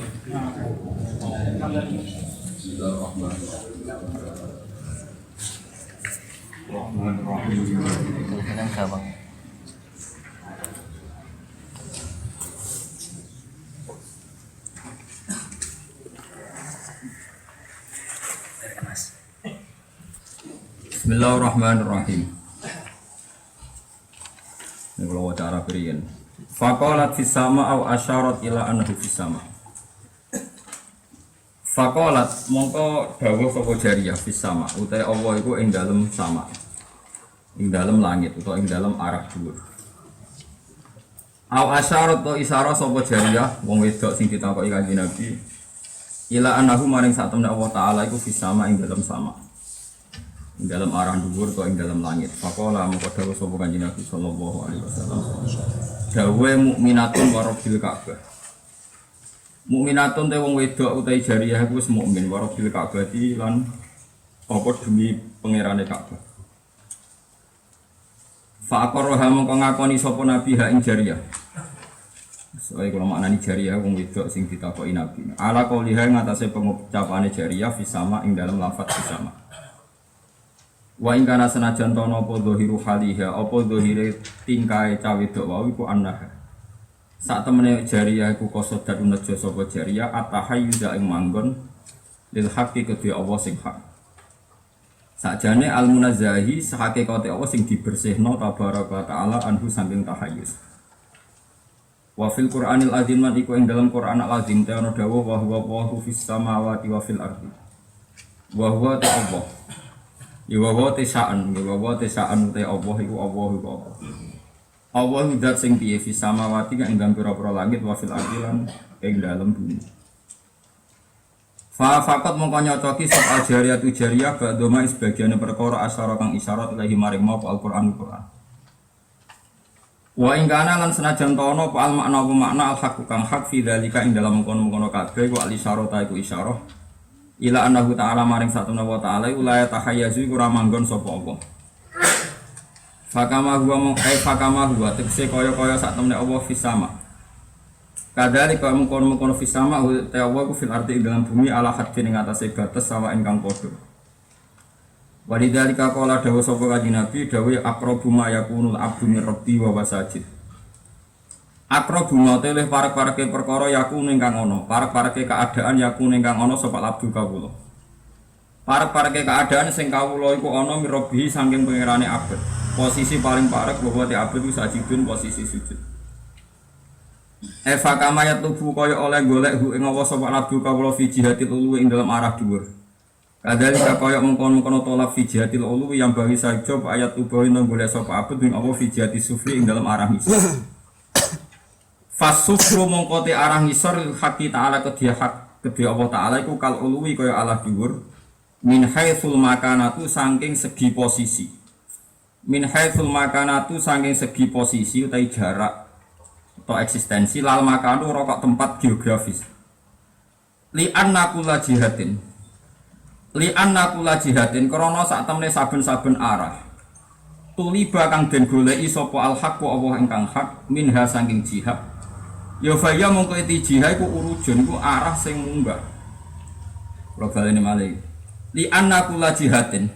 Bismillahirrahmanirrahim. Gampang. Bismillahirrahmanirrahim. Ini kalau cara berikan. Faqalat fis sama au asyarat ila annahu fis sama. Faqalat mongko dawuh sapa jariyah fis sama utahe Allah iku ing dalem sama. Ing dalem langit utawa ing dalem arah dhuwur. Au asyarat to isyarah sapa jariyah wong wedok sing ditakoki Kanjeng Nabi ila annahu maring sak temne Allah taala iku fis sama ing dalem sama. Ing dalam arah dhuwur atau ing dalam langit. Faqala mengko dawuh sapa Kanjeng Nabi sallallahu alaihi wasallam. Dawuhe mukminatun wa rabbil Ka'bah. Mukminatun te wong wedok utahe jariyah iku wis mukmin wa rabbil Ka'bah lan apa demi pangerane Ka'bah. Fa aqarraha mengko ngakoni sapa Nabi ha ing jariyah. Soale kula maknani jariyah wong wedok sing ditakoki Nabi. Ala qauliha ngatasé pengucapane jariyah fi sama ing dalam lafaz fi sama. Wa ing kana senajan tono apa zahiru haliha apa zahire tingkae cawe dok wae iku annaha sak temene jariyah iku kosodat unejo sapa jariyah atahayyuza ing manggon lil haqqi kedhe Allah sing hak sakjane al munazzahi hakikate Allah sing dibersihno tabaraka taala anhu saking tahayyuz wa fil qur'anil azim lan iku ing dalam Qur'an al azim te ana dawuh wa huwa fis samawati wa fil ardi wa huwa Allah. Ya wa tisaan uta Allah iku Allah. Allah zat sing piye fi samawati kang ing pira-pira langit wa fil ardi lan ing dalem bumi. Fa faqat mongko nyocoki sapa jariyatu jariyah badoma sebagian perkara asyara kang isyarat ilahi maring mau Al-Qur'an. Wa ing kana lan senajan tono apa makna al haq kang hak fi dzalika ing dalam mengkono-mengkono kabeh wa al isyarata iku isyarah ila annahu ta'ala maring satuna wa ta'ala ulaya tahayyazu iku ora manggon sapa Allah. Fakama huwa tekse kaya-kaya sak temne Allah fis sama. Kadari kaya mengkono-mengkono fis sama te Allah ku fil ardi dalam bumi ala haddin ing atase batas sawa ingkang padha. Walidhalika qala dawuh sapa Kanjeng Nabi dawuh aqrabu ma yakunul abdu min rabbi wa wasajid. Akro bunga teleh parek-pareke perkara yakune ingkang ana, parek-pareke keadaan yakune ingkang ana sapa abdu kawula. Parek-pareke keadaan sing kawula iku ana mirobihi saking pangerane abet. Posisi paling parek bahwa te abet iku sajidun posisi sujud. Eva kamaya tubuh kaya oleh golek hu ing Allah sapa abdu kawula fi jihatil ulu ing dalam arah dhuwur. Kadhalika kaya mengkono-kono tolak fi jihatil ulu yang bagi saja ayat tubuh nang golek sapa abet ing Allah fi jihati sufli ing dalam arah misal. Fasufru mongkote arah ngisor haki ta'ala kedhi hak kedhi Allah ta'ala iku kal uluwi kaya Allah dhuwur min haitsul makanatu saking segi posisi utawi jarak atau eksistensi lal makanu rokok tempat geografis li anna kula jihatin krana sak temene saben-saben arah tuliba kang den goleki sapa al haq Allah ingkang hak minha saking jihad. Ya faya mongko iti jihad iku urujun iku arah sing munggah. Kula baleni malih. Li anna kula jihatin.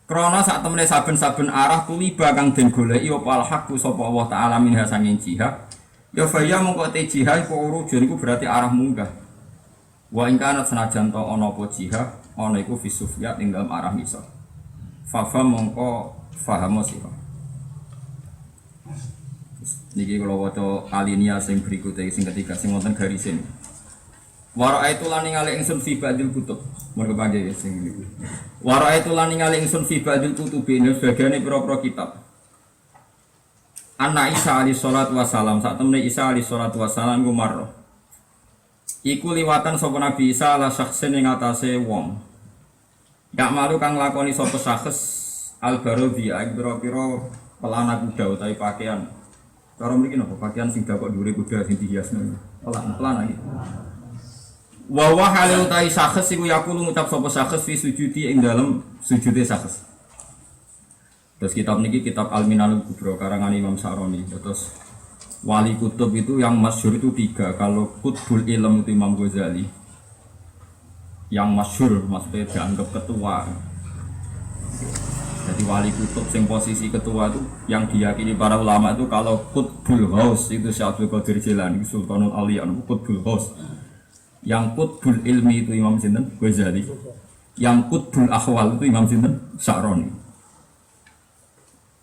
Krana sak temene saben-saben arah tuliba kang den goleki apa al haqu sapa Allah taala minha sanging jihad. Ya faya mongko iti jihad iku urujun iku berarti arah munggah. Wa ing kana senajan to ana apa jihad, ana iku fisufiyat ing dalam arah misal. Fafa mongko fahamo sira. Niki kalau waca alinea sing berikutnya sing ketiga sing wonten garisin. Wara'aitu lan ningali ingsun fi ba'dil kutub. Mun kepanggih sing niku. Wara'aitu lan ningali ingsun fi ba'dil kutub ing sebagaiane pira-pira kitab. Anna Isa alaihi salatu wasalam sak temne Isa alaihi salatu wasalam ku marro. Iku liwatan sapa Nabi Isa ala syakhsin ing atase wong. Gak malu kang lakoni sapa syakhs al-barodhi ing pira-pira pelana kuda utawi pakaian. Cara mriki napa pakaian sing dakok dhuwure kuda sing dihiasno. Pelana iki. Wa wa halil ta syakhs iku yaqulu ngucap sapa syakhs fi sujudi ing dalem sujude syakhs. Terus kitab niki kitab Al-Minanul Kubra karangan Imam Sa'roni. Terus Wali kutub itu yang masyhur itu 3. Kalau Qutbul Ilm itu Imam Ghazali. Yang masyhur maksudnya dianggap ketua. Jadi wali kutub yang posisi ketua itu yang diyakini para ulama itu kalau Qutbul Ghaus itu Syekh Abdul Qadir Jilani, Sultanul Auliya, Qutbul Ghaus. Yang Qutbul Ilmi itu Imam sinten? Ghazali. Yang Qutbul Ahwal itu Imam sinten? Sa'roni.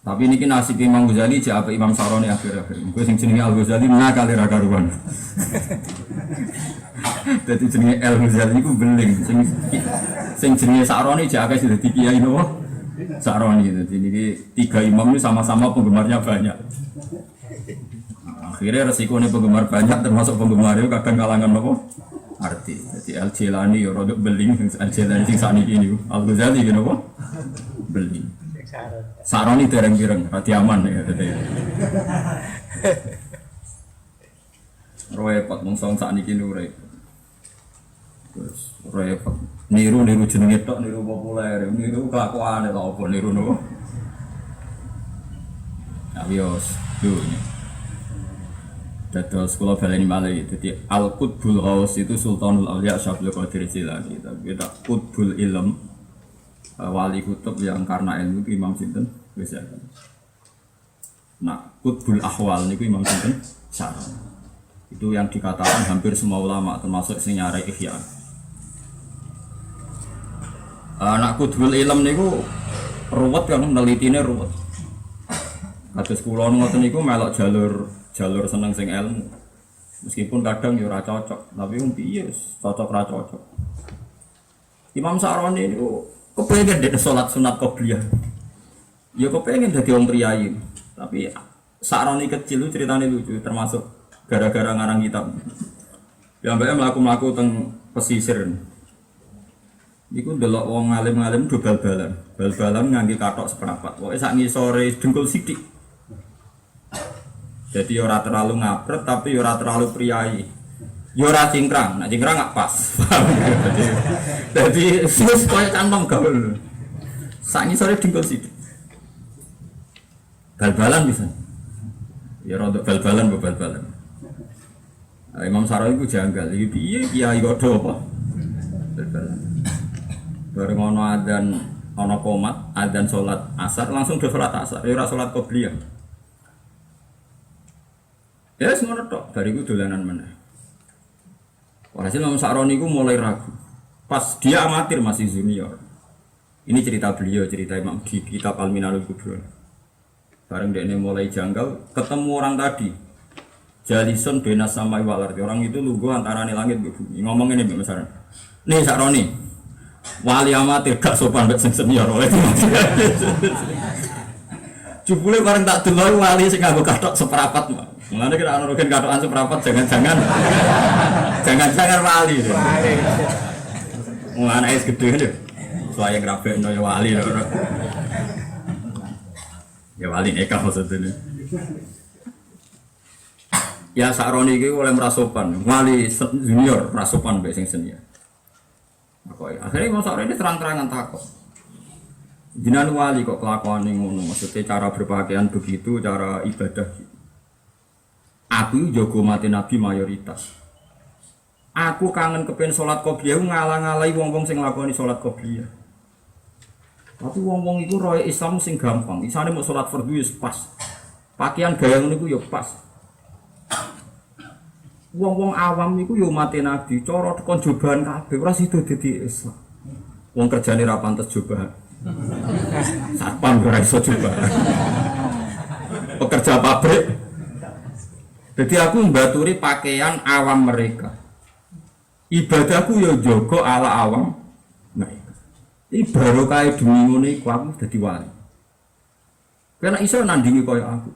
Tapi ini nasib Imam Ghazali jek apa Imam Sa'roni akhir-akhir. Gue sing jenenge Al Ghazali menakali ra karuan. Dadi jenenge Al Ghazali iku beling sing jenenge Sa'roni jek akeh dadi kiai nopo? Sa'roni gitu. Jadi ini 3 imam ini sama-sama penggemarnya banyak. Akhirnya resikonya penggemar banyak termasuk penggemar itu kadang kalangan nopo? Arti. Jadi Al Jilani ya rodok beling Al Jilani sing sakniki niku. Al Ghazali gitu nopo? Beling. Sa'roni dereng-dereng, rati aman ya tadi. Repot mungsong sakniki niku repot. Terus repot. Niru jenenge tok, niru populer, niru kelakuane lho apa niru nopo. Abios, dunya. Dados kula baleni malih dadi Al Qutbul Ghaus itu Sultanul Auliya Syekh Abdul Qadir Jilani, tapi tak Qutbul Ilm wali kutub yang karena ilmu itu Imam sinten Ghazali. Nah, Qutbul Ahwal niku Imam sinten Sa'roni. Itu yang dikatakan hampir semua ulama termasuk sing nyarai Ihya. Anak Qutbul Ilm niku ruwet kan nelitine ruwet. Kados kula ngoten niku melok jalur seneng sing ilmu. Meskipun kadang yo ora cocok, tapi piye cocok ra cocok. Imam Sa'roni niku kepengen dek sholat sunat qobliyah. Ya kepengen dadi wong priyayi. Tapi Sa'roni kecil itu ceritanya lucu, termasuk gara-gara ngarang kitab. Ya mbake mlaku-mlaku teng pesisir. Iku ndelok wong alim-alim do bal-balan. Bal-balan ngangge kathok seprapat. Pokoke sak ngisore dengkul sithik. Jadi ora terlalu ngapret tapi ora terlalu priyayi. Ya ora cingkrang, nek cingkrang gak pas. Jadi sus koyo cantong gaul. Sak ngisore dengkul sithik. Bal-balan bisa. Ya rodok bal-balan. Imam Sa'roni iku janggal. Iki piye kiai kok do apa? Bal-balan. Bareng ono adzan, ono qomat, adzan salat asar langsung do salat asar. Ya ora salat qobliyah. Ya semono tok, bariku dolanan meneh. Walhasil Imam Sa'roni iku mulai ragu. Pas dia amatir masih junior. Ini cerita beliau, cerita Imam di kitab Al-Minanul Kubra. Bareng dia mulai janggal, ketemu orang tadi. Jalison benas sama wal ardi. Orang itu lugu antara langit dan bumi. Ngomong ini misalnya. Nih Sa'roni, wali amatir gak sopan mbek sing senior oleh. Jebule bareng tak delok wali sing nganggo kathok seperapat. Mulane kira ana rogen kathokan seperapat jangan-jangan wali. Mulane es gede lho. Soale ngrabekno ya wali lho. Ya wali nek maksudnya. Ya Sa'roni iki oleh merasopan, wali junior rasopan mbek sing senior. Akhirnya Imam Sa'roni terang-terangan takut. Jinan wali kok kelakuan yang ngono, maksudnya cara berpakaian begitu, cara ibadah gitu. Aku jago mati Nabi mayoritas. Aku kangen kepen sholat qobliyah ngalah-ngalahi wong-wong sing nglakoni sholat qobliyah. Tapi wong-wong itu roy Islam sing gampang. Isane mau sholat fardhu wis pas. Pakaian gaya ngono iku ya pas. Wong-wong awam niku yo mati Nabi, cara tekon jobaan kabeh ora sida dadi Islam. Wong kerjane ra pantes jobaan. Satpam ora iso jobaan. Pekerja pabrik. Jadi aku mbaturi pakaian awam mereka. Ibadahku yo jaga ala awam mereka. Iki barokah demi ngono iku aku dadi wali. Karena iso nandingi kaya aku.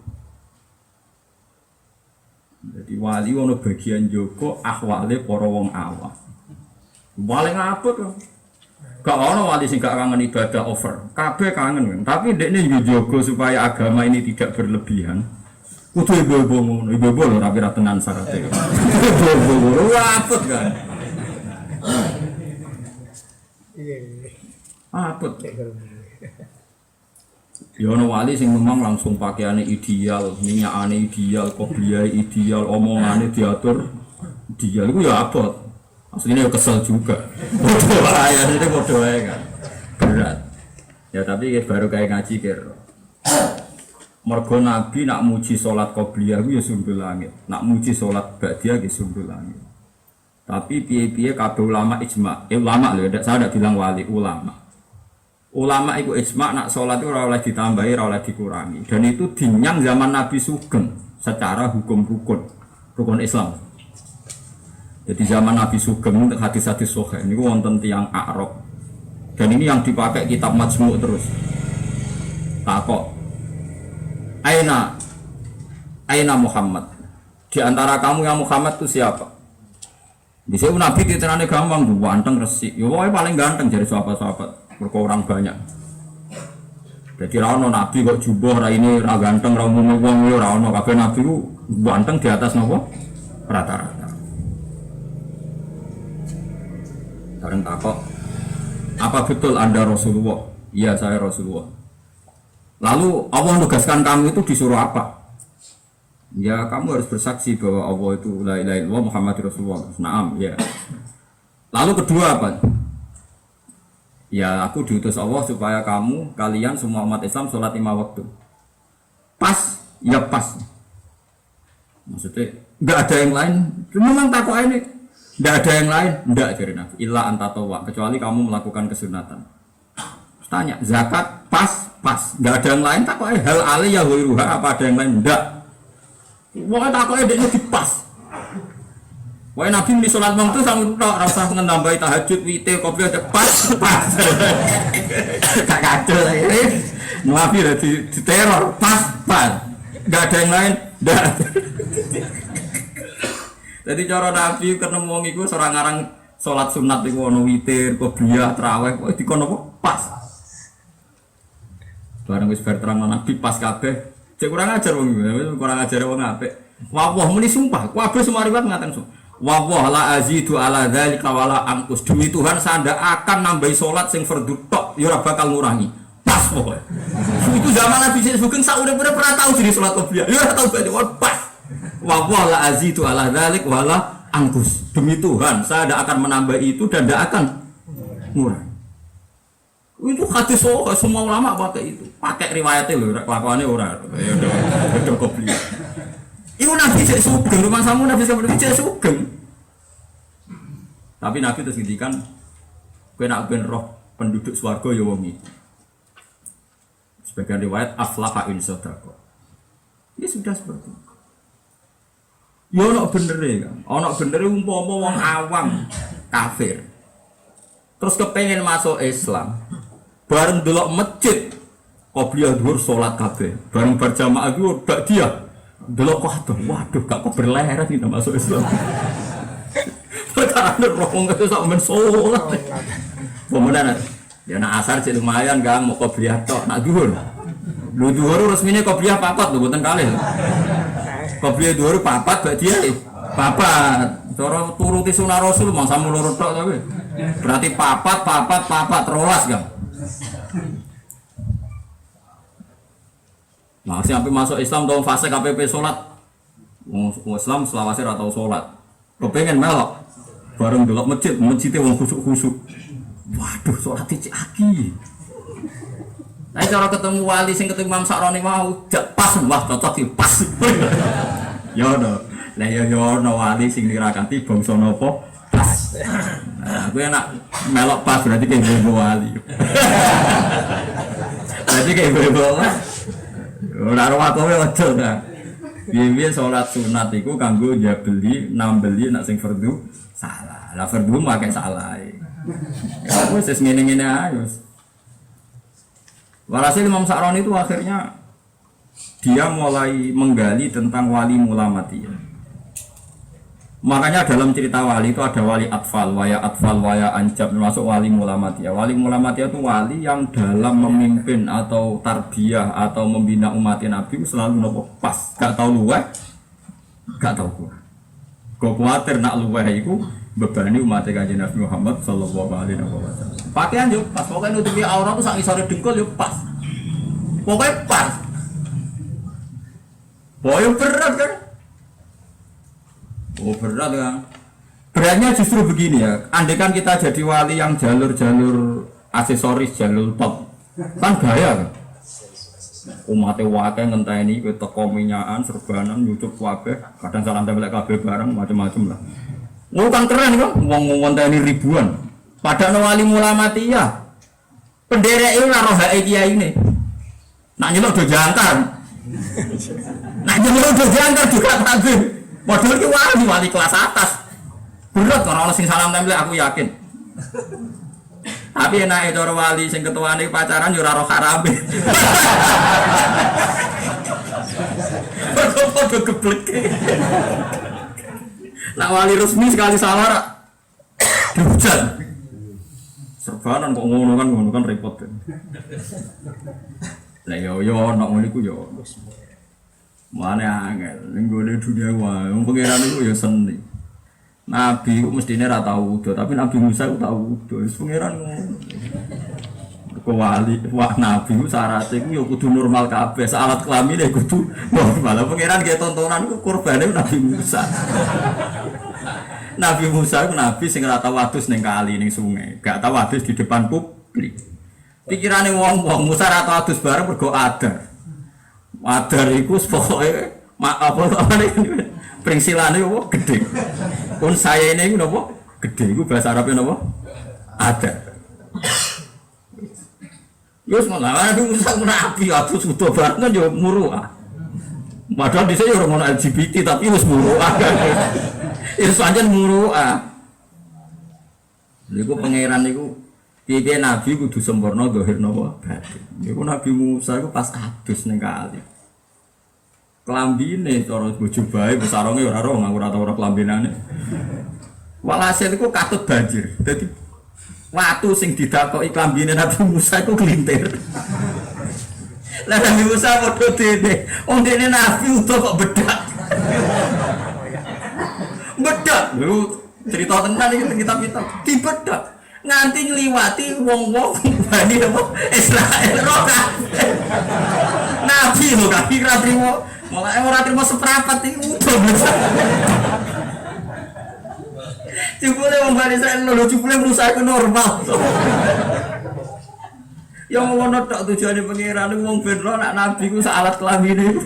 Jadi wali ono bagian joko ahwale para wong awam. Paling apik kok. Gak ono wali sing gak kangen ibadah over. Kabeh kangen, tapi ndekne yo jaga supaya agama ini tidak berlebihan. Kudu ibu-ibu ngono, ibu-ibu lho rapi ra tenan syaraté. Ibu-ibu ngono apik kan. Apik. Ya ono wali sing memang langsung pakaiane ideal, minyakane ideal, kopiah ideal, omongane diatur ideal iku ya abot. Aslinya ya kesel juga. Bodoh ae, asline bodoh ae kan. Berat. Ya tapi baru kayak ngaji kira. Mergo Nabi nak muji salat qobliyah ku ya sundul langit. Nak muji salat ba'diyah ya sundul langit. Tapi piye-piye kabeh ulama ijma. Ulama lho, saya tidak bilang wali, ulama. Ulama itu ijma nak sholat itu ora oleh ditambahi, ora oleh dikurangi. Dan itu dinyang zaman Nabi Sugeng secara hukum rukun Islam. Jadi zaman Nabi Sugeng untuk hadis-hadis sahih ini wonten tiyang Arab. Dan ini yang dipakai kitab Majmu' terus. Takok. Aina Muhammad. Di antara kamu yang Muhammad itu siapa? Bisa Nabi diterane gampang, ganteng resik. Ya pokoknya paling ganteng dari sahabat-sahabat. Mereka orang banyak. Jadi rano Nabi kok jubah ra ini ra ganteng ra umum wong yo rano kabeh Nabi ku ganteng di atas nopo rata-rata. Bareng takok, apa betul Anda Rasulullah? Iya saya Rasulullah. Lalu Allah menugaskan kamu itu disuruh apa? Ya kamu harus bersaksi bahwa Allah itu la ilaha illallah Muhammadur Rasulullah. Naam ya. Lalu kedua apa? Ya aku diutus Allah supaya kalian semua umat Islam sholat 5 waktu. Pas, ya pas. Maksudnya nggak ada yang lain. Memang takwa ini nggak ada yang lain. Nggak jadi Nabi. Illa antatawa kecuali kamu melakukan kesunatan. Tanya zakat pas. Nggak ada yang lain takwa. Hal aliyah wiruha apa ada yang lain? Nggak. Pokoknya takwa dia di pas. Wah Nabi di sholat malam itu sama rasa menambahi tahajud, witir, kopi ada pas. Gak kacau lah ini. Nabi udah di teror, pas. Gak ada yang lain, dah. Jadi cara Nabi ketemu wong iku seorang ngarang sholat sunat iku ono witir, kopiah, terawih, kok dikono kok pas. Bareng wis bar terang Nabi pas kabeh. Cek kurang ajar wong iki, kurang ajar wong apik. Wah muni sumpah, kabeh semua riwayat ngaten so. Wa la azidu ala dzalika wala angkus. Demi Tuhan saya ndak akan nambahi salat sing fardhu tok, ya ora bakal ngurangi. Pas pokoke. Itu zaman Nabi Sugeng sak urip-urip pernah tahu jadi salat qobliyah. Ya ora tahu berarti pas. Wa la azidu ala dzalika wala angkus. Demi Tuhan saya ndak akan menambah itu dan ndak akan ngurangi. Itu hadis semua ulama pakai itu. Pakai riwayatnya lho, kelakuannya ora. Ya udah qobliyah. Iku Nabi cek Sugeng, rumah samu Nabi cek Sugeng. Tapi Nabi terus ngendikan kowe nek ben roh penduduk swarga ya wong iki. Sebagian riwayat aflaha in sadaqa. Ini sudah seperti itu. Ya ono benere kan. Ono benere umpama wong awam kafir. Terus kepengen masuk Islam. Bareng delok masjid qobliyah dhuwur salat kabeh. Bareng berjamaah ku bak dia. Delok kok waduh gak kok berleret kita masuk Islam. Karena rohong itu sok men sholat. Pemenang ya nak asar cek lumayan gang mau qobliyah tok nak dhuwur. Lu dhuwur resmine qobliyah papat lho mboten kalih. Qobliyah dhuwur papat bak dia papat. Cara turuti sunah Rasul mangsa loro tok tapi. Berarti papat 13 gang. Nah, sampai masuk Islam tahun fase KPP sholat, Islam selawase atau sholat, kepengen melok, bareng delok masjidnya wong khusuk. Waduh, sholat cek aki. Nah, cara ketemu wali, sing ketemu Imam Sa'roni mau, jak pas, wah cocok sih pas. Ya no, lah ya no wali sing dirakati bangsa nopo pas. Nah, gue enak melok pas berarti kayak ibu wali. Berarti kayak ibu wali. Ora ora kowe aja ta. Piye-piye salat sunat iku kanggo njabeli nambeli nek sing fardhu salah. Lah fardhu make salah. Ya wis ngene-ngene ae wis. Walhasil Imam Sa'roni itu akhirnya dia mulai menggali tentang wali mulamatiyah. Makanya dalam cerita wali itu ada wali atfal, waya anjab, termasuk wali mulamatiyah. Wali mulamatiyah itu wali yang dalam memimpin atau tarbiyah atau membina umat Nabi selalu nopo pas, gak tahu luweh, gak tahu kurang. Kau khawatir nak luweh itu bebani umat Kanjeng Nabi Muhammad sallallahu alaihi wasallam. Pakaian yo pas, pokoknya nutupi aurat itu sak isore dengkul yo pas. Pokoknya pas. Pokoknya berat kan? Oh berat kan? Beratnya justru begini ya. Andai kan kita jadi wali yang jalur-jalur aksesoris, jalur top, kan gaya kan? Umatnya wakai ngenteni ke teko minyakan, serbanan, nyucup kabeh, kadang salam tempel kabeh bareng macam-macam lah. Kan keren kan? Wong ngenteni ribuan. Padahal wali mulamati ya. Penderek itu naruh hak kiai ini. Nak nyeluk do jantar. Nak nyeluk do jantar juga tabib. Padahal ki wali kelas atas. Berat orang sing salam tempel aku yakin. Tapi enak itu orang wali sing ketuane pacaran yo ora roh harabe. Padha geblek. Nak wali resmi sekali salah dihujat. Serbanan kok ngono kan repot. Lah yo nak ngono iku yo. Mane angel ning gone dunia wae. Wong pangeran iku yo seni. Nabi itu mestinya rata udo, tapi Nabi Musa itu tahu udo. Pangeran wali, Nabi itu syaratnya itu ya kudu normal kabeh, alat kelamin ya kudu normal. Pangeran kayak tontonan itu korbannya Nabi Musa. Nabi Musa itu Nabi sing rata wadus ning kali ning sungai, gak tahu wadus di depan publik. Pikirannya wong Musa rata wadus bareng mergo adar. Adar itu pokoknya apa ini pringsilane apa gede. Pun saya ini napa gede iku bahasa Arabnya napa? Ada. Yus malah aku usah nabi atau sudah bareng kan yo muruah. Padahal dhisik yo ora ono LGBT tapi wis muruah. Wis pancen muruah. Niku pangeran niku piye nabi kudu sempurna zahir napa batin. Niku Nabi Musa iku pas adus ning kali. Kelambine cara bojo bae besaronge ora roh nganggo ora kelambinane. Walhasil iku katut banjir. Dadi watu sing didakoki klambine Nabi Musa iku glintir. Lah Nabi Musa padha dene, wong dene nabi utuh kok bedak. Bedak. Lho cerita tenan iki kitab-kitab. Dibedak nganti ngliwati wong-wong Bani Israil roh kabeh. Nabi lho gak kira trimo. Malah ora terima seprapat iki udah. Jebule wong Bani Israil lho jebule berusaha normal. Yang ngono tok tujuane pangeran wong ben ro nak nabi ku sak alat kelamine.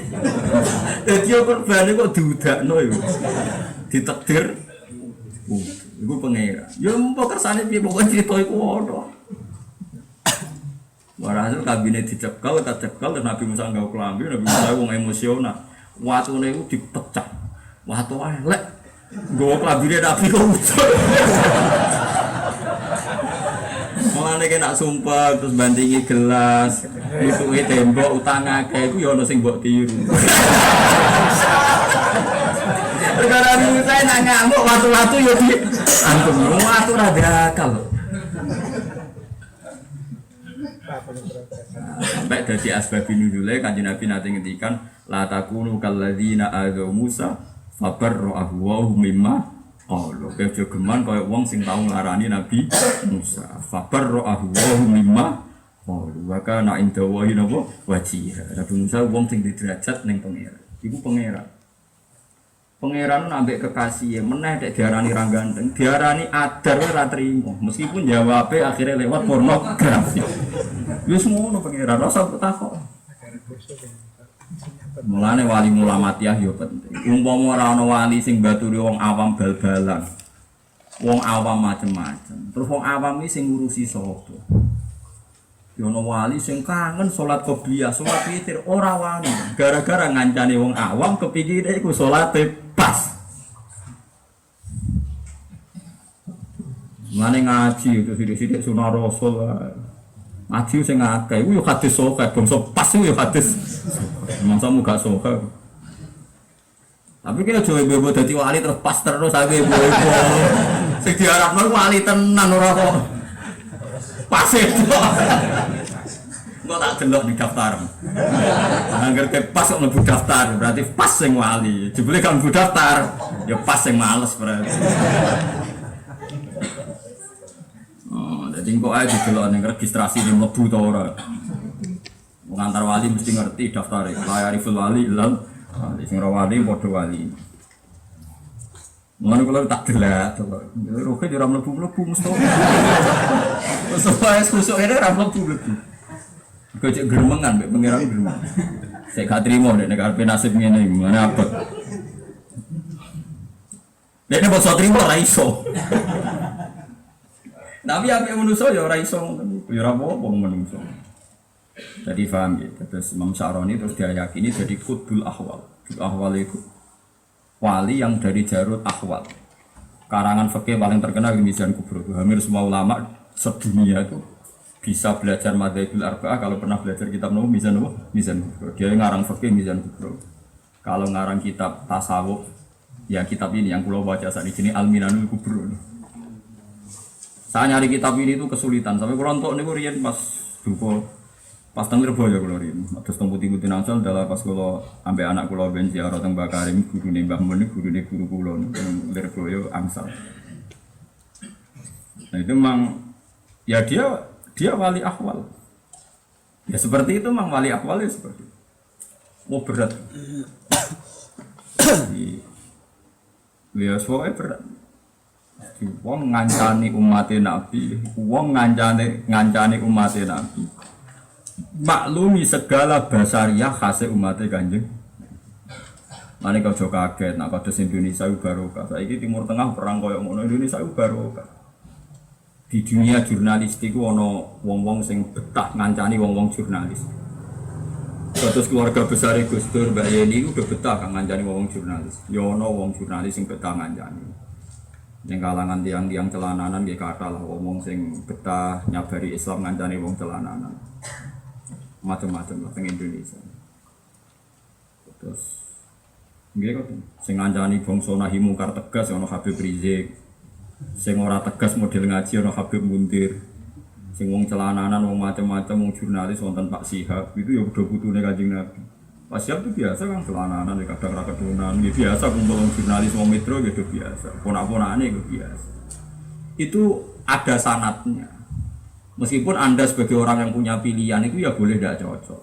Dadi korbane kok diudakno iku. Ditakdir. Iku pangeran. Ya mbok kersane piye pokoke crita iku ono. Warahul kabinet dicekal, tak cekal dan Nabi Musa enggak kelambi, Nabi Musa wong emosional. Watune iku dipecah. Watu elek. Nggawa klambine Nabi kok ucul. Mulane nak sumpah terus bandingi gelas, ituke tembok utang akeh iku ya ono sing mbok tiru. Perkara Musa nak ngamuk watu-watu ya di antum watu ra berakal. Sampai dari asbab nuzule kanjeng Nabi nate ngendikan la takunu kalladzina adza Musa fabarra'ahu wa mimma qalu. Kejo geman kaya wong sing tau nglarani Nabi Musa. Fabarra'ahu wa mimma qalu. Wa kana inda wahi napa wajiha. Nabi Musa wong sing di derajat ning pangeran. Iku pangeran. Pangeran nambek kekasih meneh dek diarani ra ganteng, diarani adar ora trimo. Meskipun jawabe akhirnya lewat pornografi. Wis ngono pangeran rasa takok. Mulane wali mulamatiah yo penting. Umpama ora ana wali sing baturi wong awam bal-balan. Wong awam macem-macem. Terus wong awam iki sing ngurusi sapa? Yo ana wali sing kangen salat qobliyah, salat witir ora wani. Gara-gara ngancani wong awam kepikire iku salate pas. Mulane ngaji itu sithik-sithik sunah Rasul. Ngaji sing akeh iku yo hadis sahih, bangsa pas iku yo hadis. Mangsamu gak sahih. Tapi kira aja ibu dadi wali terus pas terus ae ibu. Sing diharapno wali tenan ora kok. Pas itu. Engko tak delok di daftar. Angger ke pas kok mlebu daftar berarti pas sing wali. Jebule kan mlebu daftar ya pas sing males berarti. Jadi kok aja didelok ning registrasi di mlebu ta ora. Pengantar wali mesti ngerti daftar la yariful wali ilal wali sing ra wali padha wali. Ngono kula tak delat to. Roke ora mlebu-mlebu mesti. Supaya khusuk ini ra mlebu-mlebu. Kok cek germengan mbek pengiran geremeng. Saya gak trimo nek karepe nasib ngene iki, mana abot. Nek nek basa trimo ra iso. Tapi apik manusa ya ora iso ngoten. Ya ora apa-apa manusa. Jadi paham ya, terus Imam Syaroni terus dia yakini jadi kutbul ahwal. Kutbul ahwal itu wali yang dari Jarud Ahwal. Karangan fikih paling terkenal di Mizan Kubro. Hampir semua ulama sedunia itu bisa belajar Madzhabul Arba'ah kalau pernah belajar kitab Mizan Kubro. Dia ngarang fikih Mizan Kubro. Kalau ngarang kitab tasawuf, ya kitab ini yang pulau baca saat ini Al-Minanul Kubro. Saya nyari kitab ini itu kesulitan sampai kurang tok niku riyen pas duko pas teng Lirboyo kula riyen. Terus teng Putih-Putih Nasional adalah pas kula ambek anak kula ben ziarah teng Mbah Karim gurune Mbah Mun gurune guru kula teng Lirboyo Angsal. Nah itu memang ya dia wali ahwal. Ya seperti itu memang wali ahwal ya seperti itu. Mau berat. Ya soalnya berat. Wong ngancani umat Nabi, wong ngancani umat Nabi. Maklumi segala basariah khas umat Kanjeng. Mane kau kaget nak kados Indonesia barokah. Saiki Timur Tengah perang koyo ngono Indonesia barokah. Di dunia jurnalistik ana wong-wong sing betah ngancani wong-wong jurnalis. Terus keluarga besar Gus Dur Mbak Yeni udah betah kan ngancani wong jurnalis. Ya ana wong jurnalis sing betah ngancani. Yang kalangan tiang-tiang celananan nggih kathah lah wong sing betah nyabari Islam ngancani wong celananan. Macam-macam lah teng Indonesia. Terus nggih kok sing ngancani bangsa nahi mungkar tegas ana Habib Rizik. Sing ora tegas model ngaji ana Habib Muntir. Sing wong celananan wong macam-macam wong jurnalis wonten Pak Sihab itu ya udah putune Kanjeng Nabi. Pak Sihab itu biasa kan celananan ya kadang ra keturunan, ya biasa kumpul wong jurnalis wong metro gitu biasa. Ponak-ponakane itu biasa. Itu ada sanatnya. Meskipun Anda sebagai orang yang punya pilihan itu ya boleh tidak cocok.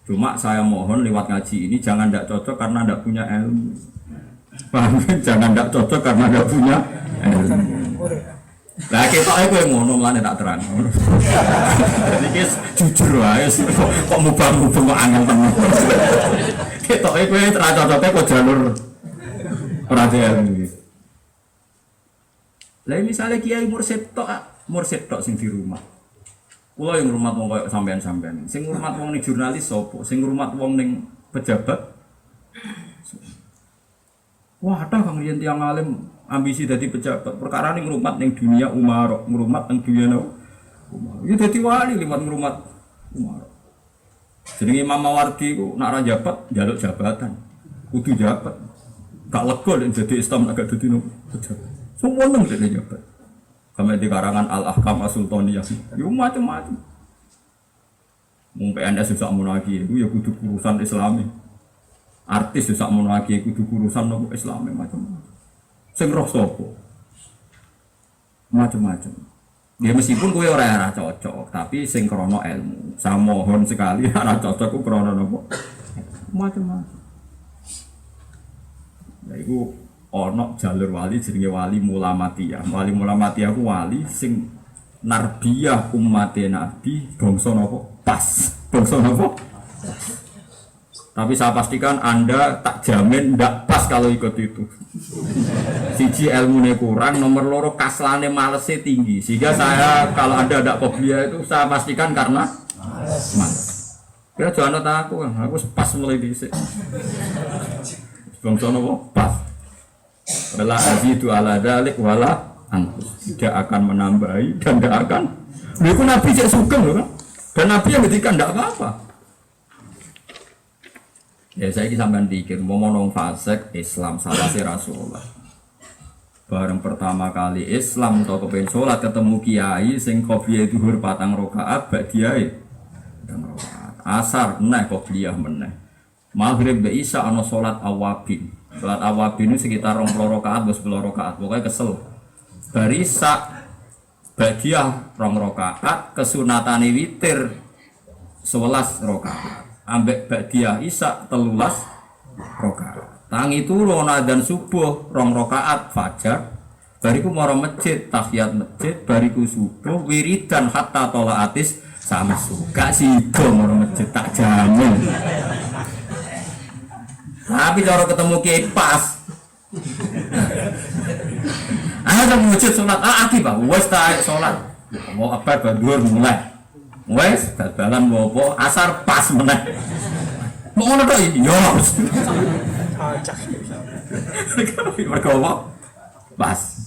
Cuma saya mohon lewat ngaji ini jangan tidak cocok karena tidak punya ilmu. Paham? Jangan tidak cocok karena tidak punya ilmu. Lah ketok aku yang ngono mlane tak terang. Iki jujur wae kok mubah-mubah kok angel tenan. Ketok aku ora cocoke kok jalur ora ilmu. Lah misalnya kiai mursyid tok sing di rumah. Kula yang ngurmat wong koyo sampean-sampean. Sing ngurmat wong ning jurnalis sapa? Sing ngurmat wong ning pejabat. Wah, ada kang yen tiyang alim ambisi dadi pejabat. Perkara ning ngrumat ning dunia umarok, ngrumat ning dunia umarok. Ya dadi wali liwat ngrumat umarok. Jenenge Imam Mawardi ku nak ra jabat njaluk jabatan. Kudu jabat. Gak lega nek dadi Islam agak dadi pejabat. Semua nang dadi jabat. Kami di karangan Al-Ahkam As-Sultaniyah. Ya macam-macam. Mung PNS susah monarki itu ya kudu urusan Islami. Artis susah monarki kudu urusan nopo Islami macam-macam. Sing roh sapa? Macam-macam. Ya meskipun kowe ora cocok, tapi sing krana ilmu. Saya mohon sekali ora cocok ku krana nopo? Macam-macam. Ya iku ana jalur wali jenenge wali mulamatiyah. Wali mulamatiyah ku wali sing narbiyah umat Nabi bangsa napa? Pas. Bangsa napa? Tapi saya pastikan Anda tak jamin ndak pas kalau ikut itu. Siji ilmune kurang, nomor loro kaslane malese tinggi. Sehingga saya kalau Anda ndak qobliyah itu saya pastikan karena males. Kira jangan aku pas mulai dhisik. Bangsa napa? Pas. Wala azidu ala dzalik wala anqus. Tidak akan menambahi dan tidak akan. Niku Nabi cek sugeng lho kan. Dan Nabi yang ngendikan ndak apa-apa. Ya saya iki sampean pikir mau nong fasik Islam salah si Rasulullah. Bareng pertama kali Islam atau kepen salat ketemu kiai sing qobliyah dhuhur 4 rakaat ba'diyah 4 rakaat. Asar meneh qobliyah meneh. Maghrib be isya ana salat awabin. Salat awabin itu sekitar 20 rakaat atau 10 rakaat. Pokoknya kesel. Barisa ba'diyah 2 rakaat kesunatane witir 11 rakaat. Ambek ba'diyah isya 13 rakaat. Tangi turu dan subuh 2 rakaat fajar. Bariku mara masjid, tahiyat masjid, bariku subuh wiridan hatta tolaatis samsu. Gak sida mara masjid tak jamin. Tapi cara ketemu kiai pas. Ada masjid salat, aki Pak, wis ta salat. Mau apa dhuwur mulai. Wis bal-balan wopo asar pas meneh. Mau ngono tok yo. Acak. Mergo pas.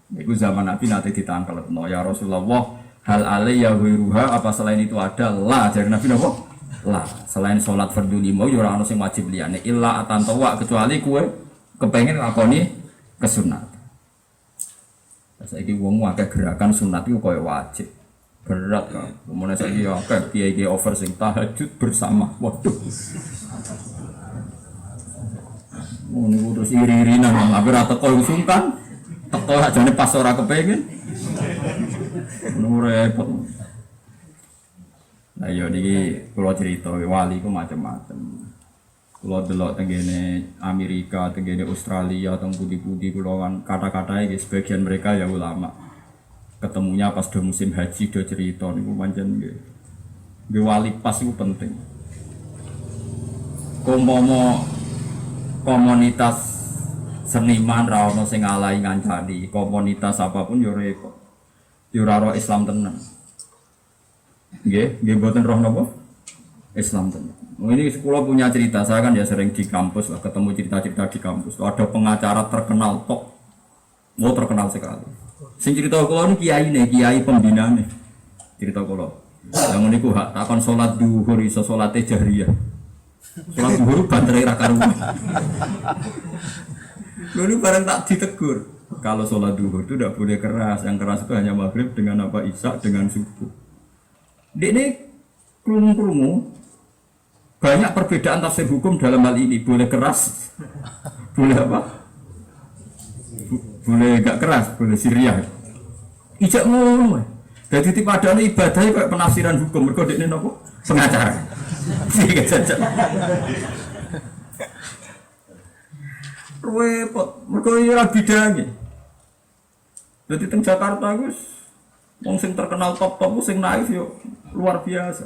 Itu zaman Nabi nanti ditangkal ya Rasulullah hal alayya wiruha apa selain itu ada lah dari Nabi nopo lah selain sholat fardu 5 ya ora ono sing wajib liyane illa atantawa kecuali kue kepengen lakoni kesunat. Saiki wong akeh gerakan sunat iku koyo wajib berat kan kemudian saiki akeh kiai-kiai over sing tahajud bersama waduh ngono terus iri-irinan hampir teko sungkan teko ajane pas ora kepengin. Ngono repot. Lah yo niki kula crita wali ku macam-macam. Kula delok tengene Amerika, tengene Australia, teng pundi-pundi kula kan kata-katae sebagian mereka ya ulama. Ketemunya pas do musim haji do cerita niku pancen nggih. Nggih wali pas iku penting. Komomo komunitas seniman ra ono sing ngalahi ngancani komunitas apapun yo repot. Yo ora ro Islam tenan. Nggih mboten roh napa? Islam tenan. Ini sekolah punya cerita, saya kan ya sering di kampus lah, ketemu cerita-cerita di kampus. Ada pengacara terkenal tok. Mau terkenal sekali. Sing cerita kula niku kiai pembina nih. Cerita kula. Yang niku hak takon salat zuhur iso salate jariyah. Salat zuhur bantere ra karuan. Lalu bareng tak ditegur. Kalau sholat duhur itu tidak boleh keras. Yang keras itu hanya maghrib dengan apa isya dengan subuh. Ini krungu banyak perbedaan tafsir hukum dalam hal ini. Boleh keras, boleh apa? Boleh enggak keras, boleh siriah. Ijak ngono. Jadi tipe ada ibadahnya kayak penafsiran hukum. Mereka ini apa? Pengacara. Sih saja. Repot, mereka ini ora bidange. Jadi teng Jakarta Gus, wong sing terkenal top-top sing naif yo luar biasa.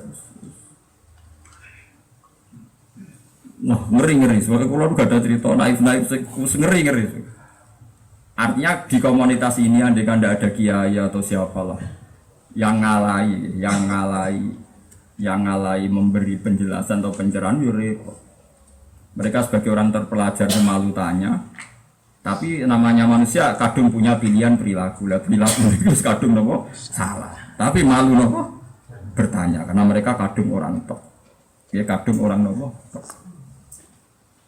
Nah, ngeri-ngeri, soalnya kalau gak ada cerita naif-naif sing ngeri-ngeri. Artinya di komunitas ini andai kan tidak ada kiai atau siapalah yang ngalahi memberi penjelasan atau pencerahan yo repot. Mereka sebagai orang terpelajar malu tanya, tapi namanya manusia kadung punya pilihan perilaku. Perilaku itu kadung nopo salah, tapi malu nopo bertanya karena mereka kadung orang tok. Ya kadung orang nopo tok.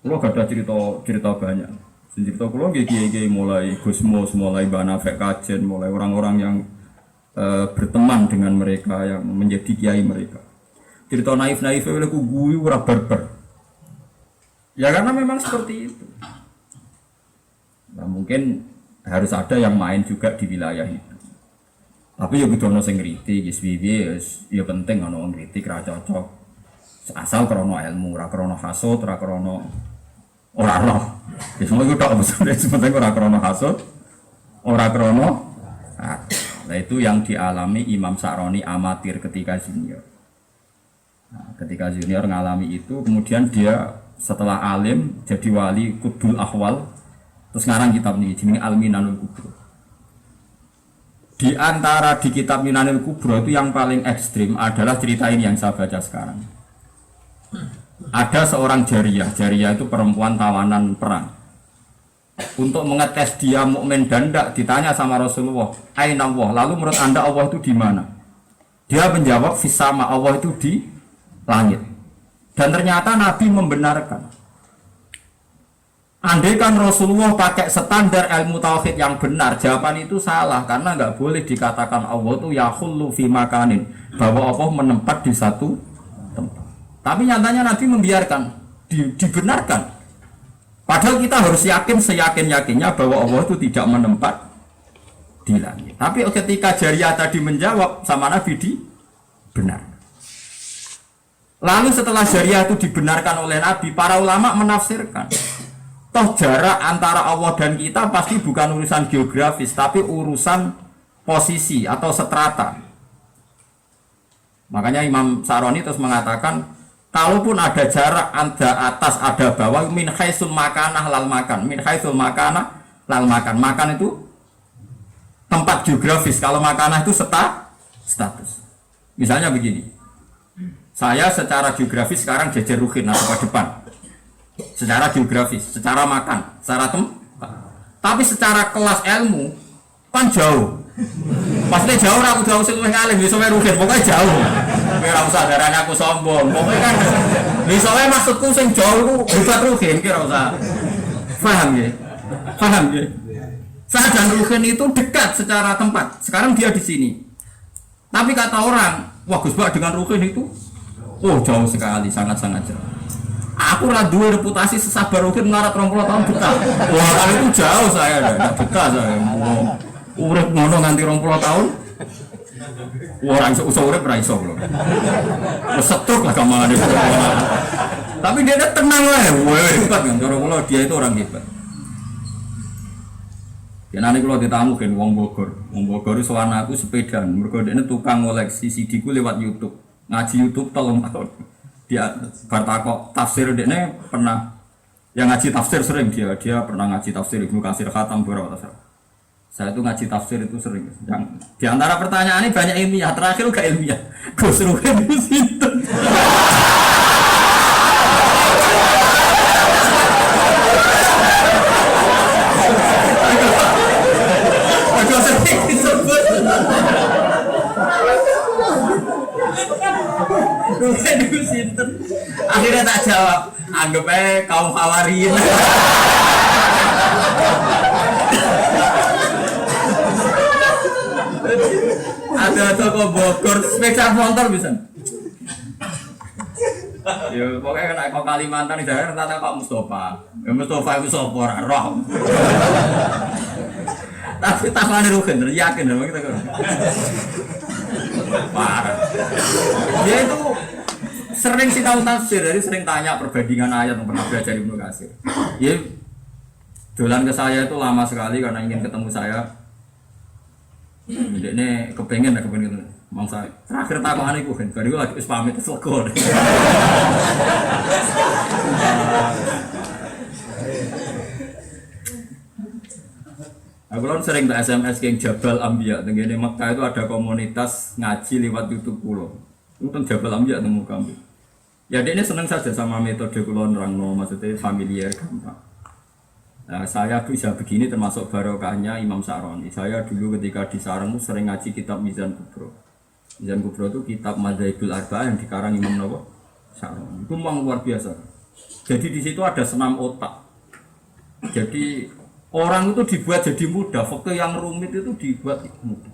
Kalau gak ada cerita banyak. Cerita kalau kiai mulai Gusmus, mulai Banafek Kajen, mulai orang-orang yang berteman dengan mereka yang menjadi kiai mereka. Cerita naif-naif oleh guyu ora barbar. Ya karena memang seperti itu. Nah, mungkin harus ada yang main juga di wilayah itu. Tapi ya kudu ono sing ngritik, ya penting ono ngritik ra cocok. Asal krono ilmu, ora krono hasud, ora krono ora roh. Wis semua iku tok penting ora krono hasud, ora krono. Nah, itu yang dialami Imam Sa'roni amatir ketika junior. Nah, ketika junior ngalami itu, kemudian dia setelah alim jadi wali Qutbul Ahwal, terus ngarang kitab ini jenenge Al-Minanul Kubro. Di antara di kitab Minanul Kubro itu yang paling ekstrim adalah cerita ini yang saya baca sekarang. Ada seorang jariyah itu perempuan tawanan perang. Untuk mengetes dia mukmin dan tidak, ditanya sama Rasulullah, "Aina Allah?" Lalu menurut Anda Allah itu di mana? Dia menjawab, "Fis sama." Allah itu di langit. Dan ternyata Nabi membenarkan. Andai kan Rasulullah pakai standar ilmu tauhid yang benar, jawaban itu salah karena nggak boleh dikatakan Allah itu yahullu fi makanin, bahwa Allah menempat di satu tempat. Tapi nyatanya Nabi membiarkan, dibenarkan. Padahal kita harus yakin seyakin-yakinnya bahwa Allah itu tidak menempat di langit. Tapi ketika Jariyah tadi menjawab sama Nabi benar. Lalu setelah syariah itu dibenarkan oleh Nabi, para ulama menafsirkan, toh jarak antara Allah dan kita pasti bukan urusan geografis, tapi urusan posisi atau strata. Makanya Imam Saroni terus mengatakan, kalaupun ada jarak, ada atas, ada bawah, min haitsul makanah lal makan, min haitsul makanah lal makan. Makan itu tempat geografis, kalau makanah itu status. Misalnya begini, saya secara geografis sekarang jajar Ruhin atau depan. Secara geografis, secara makan, secara tempat. Tapi secara kelas ilmu kan jauh. Pasti jauh, aku jauh sing luwih alim, iso wae Ruhin, pokoknya jauh. Kowe ora usah darane aku sombong. Pokoknya kan iso wae maksudku sing jauh iku hebat Ruhin, kira usah. Paham ya? Paham ya? Saya dan Ruhin itu dekat secara tempat. Sekarang dia di sini. Tapi kata orang, wah Gus Bak dengan Ruhin itu jauh sekali, sangat-sangat jauh. Aku duwe reputasi sesabar Ruhin melarat 20 tahun betah. Wah, kalau itu jauh saya, enggak betah saya. Urip ngono nganti 20 tahun. Wah, ora iso urip ora iso lho. Wes setruk lah gamane. Tapi dia tenang wae. Wah, hebat kan cara kula dia itu orang hebat. Jenenge kula ditamu kan wong Bogor. Wong Bogor iso anakku sepedaan. Mergo dekne tukang ngoleksi CD-ku lewat YouTube. Ngaji YouTube 3 tahun. Dia bertakok tafsir dekne pernah yang ngaji tafsir sering dia pernah ngaji tafsir Ibnu Katsir khatam beberapa tafsir. Saya itu ngaji tafsir itu sering. Yang di antara pertanyaan ini banyak ilmiah, terakhir enggak ilmiah. Gus Ruhin itu sinten? Aku sering disebut. Ruhin itu sinten? Akhirnya tak jawab, anggap aja kaum Hawarin. Ada toko Bogor, sepeda motor bisa. Ya pokoknya kena kok Kalimantan di daerah rata Pak Mustafa. Ya Mustafa itu sapa ora roh. Tapi takane Ruhin yakin sama kita kan. Parah. Dia itu sering sih tahu tafsir, jadi sering tanya perbandingan ayat yang pernah belajar Ibnu Katsir. Ya dolan ke saya itu lama sekali karena ingin ketemu saya. Ini kepengen gitu. Mang saya terakhir takokane iku kan, bariku lagi wis pamit sego. Aku kan sering tak SMS ke Jabal Ambiya, tengene Mekah itu ada komunitas ngaji lewat YouTube kulo. Itu teng Jabal Ambiya temu kami. Ya dia ini senang saja sama metode kulo nerangno, maksudnya familiar gampang. Nah, saya bisa begini termasuk barokahnya Imam Saroni. Saya dulu ketika di Sarang sering ngaji kitab Mizan Kubro. Mizan Kubro itu kitab Madzhabul Arba'ah yang dikarang Imam Nawawi Saroni. Itu memang luar biasa. Jadi di situ ada senam otak. Jadi orang itu dibuat jadi mudah. Fakta yang rumit itu dibuat mudah.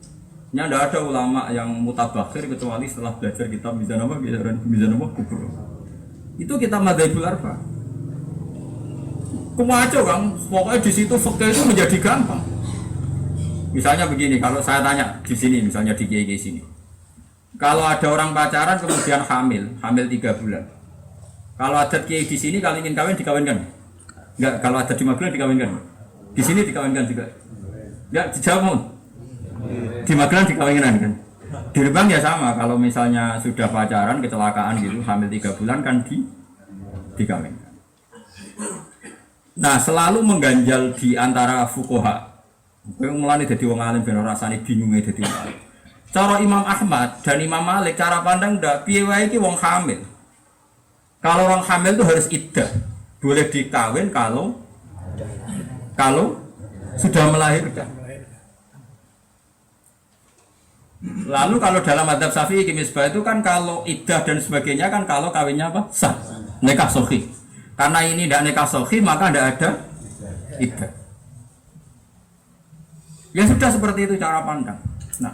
Nya tidak ada ulama yang mutabakhir kecuali setelah belajar kitab Mizan Nawawi Kubro. Itu kitab Madzhabul Arba'ah. Kumaco kan, pokoknya di situ fakta itu menjadi gampang. Misalnya begini, kalau saya tanya di sini, misalnya di kiai sini, kalau ada orang pacaran kemudian hamil 3 bulan. Kalau ada kiai di sini kalau ingin kawin dikawinkan? Enggak, kalau ada di Magelang dikawinkan. Di sini dikawinkan juga. Enggak, dijawab. Di Magelang dikawinkan kan. Di Rembang ya sama, kalau misalnya sudah pacaran kecelakaan gitu, hamil 3 bulan kan dikawinkan. Nah, selalu mengganjal di antara fuqaha. Kowe mulane dadi wong alim ben rasane bingunge dadi wong alim. Cara Imam Ahmad dan Imam Malik cara pandang ndak piye wae iki wong hamil. Kalau orang hamil itu harus iddah. Boleh dikawin kalau sudah melahirkan. Lalu kalau dalam mazhab Syafi'i Misbah itu kan kalau iddah dan sebagainya kan kalau kawinnya apa? Sah. Nikah sahih. Karena ini tidak nikah sahih maka tidak ada iddah. Ya sudah seperti itu cara pandang. Nah,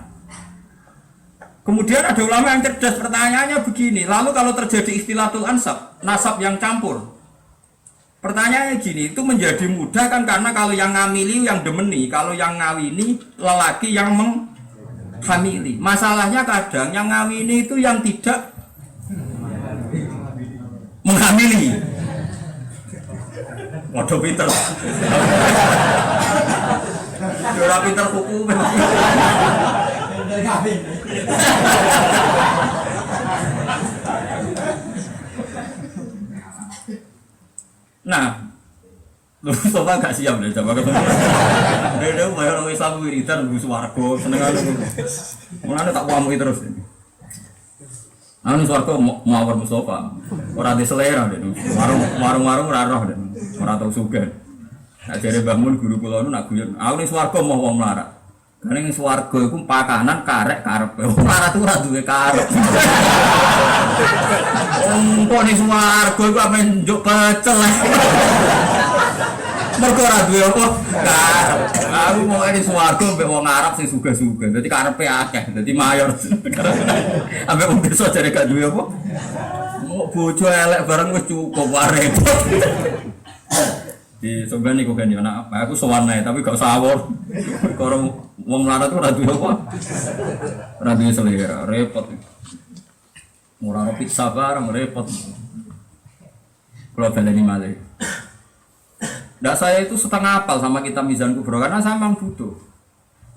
kemudian ada ulama yang cerdas, pertanyaannya begini. Lalu kalau terjadi ikhtilatul ansab, nasab yang campur, pertanyaannya gini, itu menjadi mudah kan karena kalau yang ngamili yang demeni, kalau yang ngawini lelaki yang menghamili. Masalahnya kadang yang ngawini itu yang tidak menghamili. Waduh pinter. Ora pinter hukum. Nah, lu coba gak siap deh, coba ketemu. Dia bayar orang Islam wiridan, nunggu swarga, seneng aku. Mulanya tak pamui terus. Anu swarga mawar Mustafa, orang di selera deh, warung-warung rarah deh, orang tahu suka. Nak jadi bangun guru pulau nu nak guyon, aku nih swarga mau wong melarat. Karena ini swarga itu pakanan karek karep, melarat itu radu karep. Kok nih swarga itu apa njuk pecel? Mergo ora duwe apa karep. Aku mau ning swarga mbek wong Arab sing sugih-sugih. Dadi karepe akeh, dadi mayor. Ambek wong desa jare gak duwe apa. Mau bojo elek bareng wis cukup wae. Di sombane kok kan ana apa? Aku sowan ae tapi gak usah awor. Karo wong melarat ora duwe apa. Ora duwe selera, repot. Ora pizza bareng repot. Kalau baleni malih. Nah saya itu setengah hafal sama kitab Mizan Kubro karena saya memang butuh.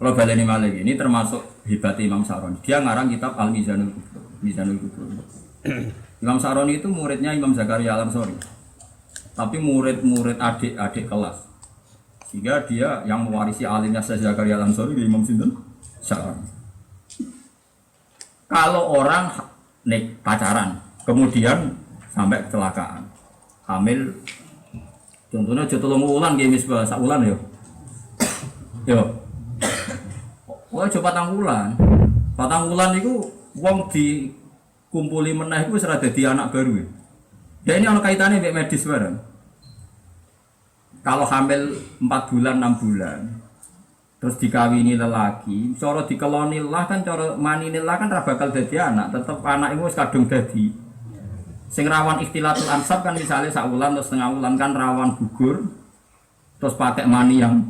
Kalau baleni malih ini termasuk hebat Imam Saroni. Dia ngarang kitab Al Mizanul Kubro. Mizanul Kubro. Imam Saroni itu muridnya Imam Zakaria Al-Ansori. Tapi murid-murid adik-adik kelas. Sehingga dia yang mewarisi alimnya Zakaria Al-Ansori di Imam Sinten Saroni. Kalau orang pacaran, kemudian sampai kecelakaan, hamil. Contohnya aja 3 wulan nggih misbah, sak wulan ya. Yo. Oh, coba 4 wulan. 4 wulan niku wong dikumpuli meneh iku wis ora dadi anak baru. Ya ini ana kaitane mbek medis bareng. Kalau hamil 4 bulan, 6 bulan. Terus dikawini lelaki, cara dikeloni lah kan cara manine lah kan ora bakal dadi anak, tetep anak iku wis kadung dadi. Sing rawan ikhtilatul ansab kan misalnya sak wulan atau setengah wulan kan rawan gugur terus pakai mani yang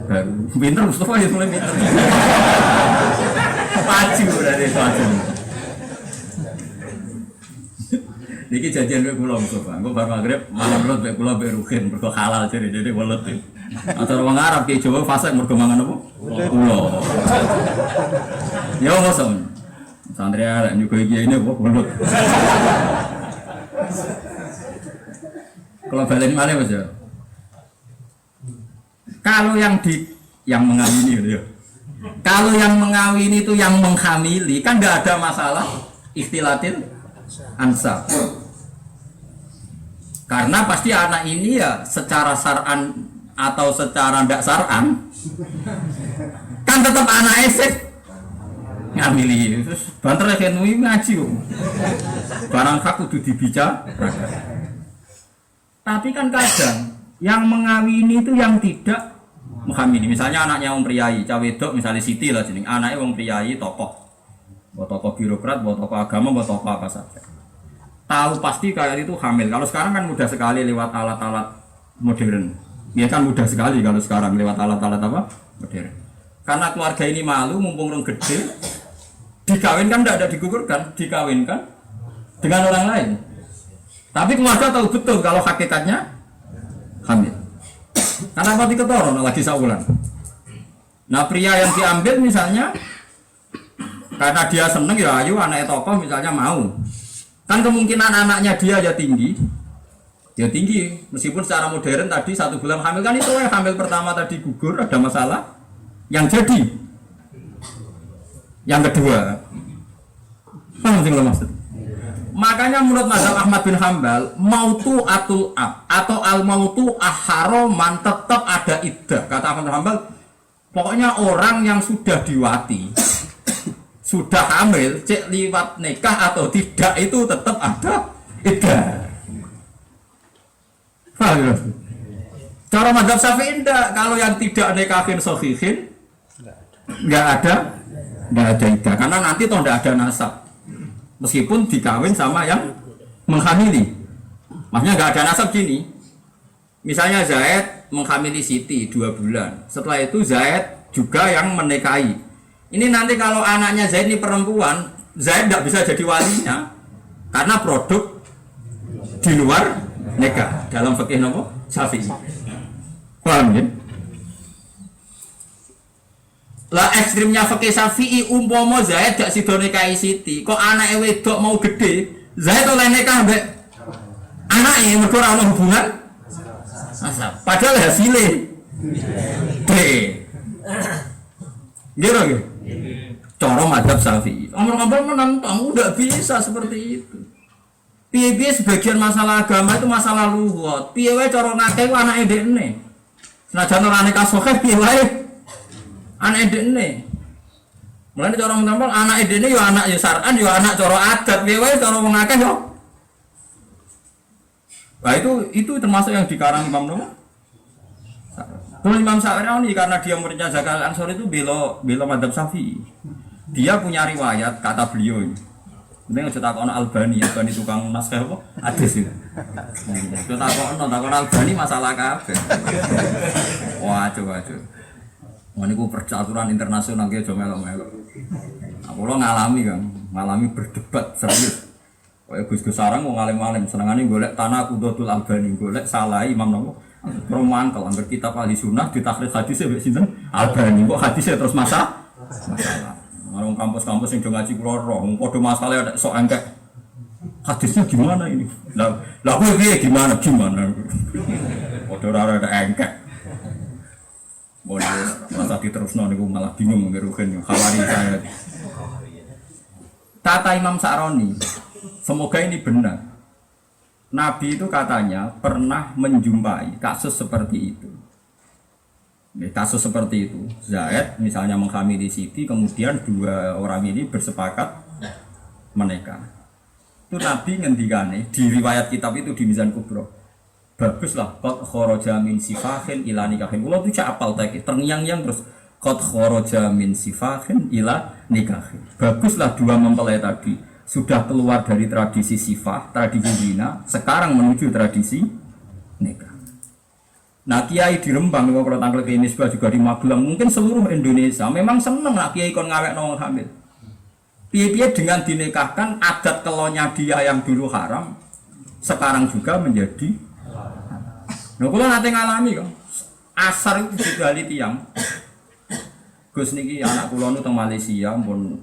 baru. Pinter Mustafa ya mulai pinter. Paju dari paju. Niki janjian mek kula Mustafa. Engko bar magrib malam welut mek kula mek ruhin mergo halal jare dene welut. Antara wong Arab ki Jawa fasik mergo mangan apa? Kula. Ya mosok. Santri arek nyuguh iki ini kok welut. Kalau balen malih Mas ya. Kalau yang mengawini gitu ya. Kalau yang mengawini itu yang menghamili kan enggak ada masalah ikhtilatil ansab. Karena pasti anak ini ya secara syar'an atau secara ndak syar'an kan tetap anak esek ngamili. Terus banter kan ngaji kok. Barang hak kudu dibicara. Tapi kan kadang yang mengawini itu yang tidak menghamili. Misalnya anaknya wong priyayi, cah wedok misalnya Siti lah jeneng. Anaknya wong priyayi tokoh. Buat tokoh birokrat, buat tokoh agama, buat tokoh apa saja. Tahu pasti kayak itu hamil. Kalau sekarang kan mudah sekali lewat alat-alat modern. Ya kan mudah sekali kalau sekarang lewat alat-alat apa? Modern. Karena keluarga ini malu mumpung orang gede. Dikawinkan tidak ada digugurkan, dikawinkan dengan orang lain. Tapi keluarga tahu betul kalau hakikatnya hamil. Karena apa diketoron lagi saulan. Nah pria yang diambil misalnya karena dia seneng ya ayo anaknya tokoh misalnya mau. Kan kemungkinan anaknya dia ya tinggi. Ya tinggi meskipun secara modern tadi 1 bulan hamil kan itu yang hamil pertama tadi gugur ada masalah. Yang jadi yang kedua paham sih maksud. Makanya menurut mazhab Ahmad bin Hambal mautu atul ab atau al mautu aharo man tetap ada iddah. Kata Ahmad bin Hambal pokoknya orang yang sudah diwati sudah hamil cek liwat nikah atau tidak itu tetap ada iddah. Paham? Cara mazhab Syafi'i enggak, kalau yang tidak nikahin sahihin enggak ada iddah karena nanti toh enggak ada nasab. Meskipun dikawin sama yang menghamili. Maksudnya enggak ada nasab gini. Misalnya Zaid menghamili Siti 2 bulan. Setelah itu Zaid juga yang menikahi. Ini nanti kalau anaknya Zaid ini perempuan, Zaid enggak bisa jadi walinya karena produk di luar nikah dalam fikih nopo Syafi'i. Paham ya? Lah ekstrimnya fikih Syafi'i umpama Zaid gak sido nikahi Siti, kok anake wedok mau gede, Zaid oleh nikah mbek anake mergo ora ono hubungan asal. Padahal hasilnya B. Gitu ya? Cara mazhab Syafi'i. Omong-omong menentang udah bisa seperti itu. Piye-piye sebagian masalah agama itu masalah luwat. Piye wae cara ngakeh ku anake dekne. Senajan ora nikah sahih piye wae anake dekne. Mulane cara menentang anake dekne yo anak yo syar'an yo anak cara adat piye wae cara wong akeh yo. Nah itu termasuk yang dikarang Imam Nawawi. Kalau Imam Sa'rani karena dia muridnya Zakal Ansor itu bela mazhab Syafi'i. Dia punya riwayat kata beliau ini. Mending aja takon Albani tukang naskah apa? Hadis itu. Aja takon Albani masalah kabeh. Wah, coba. Wah niku percaturan internasional ki aja melok-melok. Aku lo ngalami berdebat serius. Kayak Gus Sarang mau ngalim-alim senengane golek tanah Qudatul Albani, golek salah Imam Nawawi. Perumahan kalau anggar kitab ahli sunnah ditakhrij hadisnya mbek sinten Albani kok hadisnya terus masalah. Orang kampus-kampus yang ngaji kula roh, padha masalah ada sok angkat. Hadisnya gimana ini? Lah kowe gimana? Padha ora ada angkat. Boleh masa diterusno niku malah bingung ngerugen khawari saya. Kata Imam Sa'rani, semoga ini benar. Nabi itu katanya pernah menjumpai kasus seperti itu. Kasus seperti itu, Zaid misalnya menghamili Siti, kemudian dua orang ini bersepakat menikah. Itu Nabi ngendikane di riwayat kitab itu di Mizan Kubro. Baguslah qad kharaja min sifahin ila nikahin. Kula tuh cak apal teke, terngiang-ngiang terus qad kharaja min sifahin ila nikahin. Baguslah dua mempelai tadi sudah keluar dari tradisi sifah, tradisi zina, sekarang menuju tradisi nikah. Nah kiai di Rembang, kalau tanggal ke ini juga di Magelang, mungkin seluruh Indonesia memang seneng lah kiai kon ngawek nong hamil. Piye-piye dengan dinikahkan adat kelonya dia yang dulu haram, sekarang juga menjadi. Nah kalau nanti ngalami kok, asar itu juga tiang. Gus niki anak kulo nu teng Malaysia, pun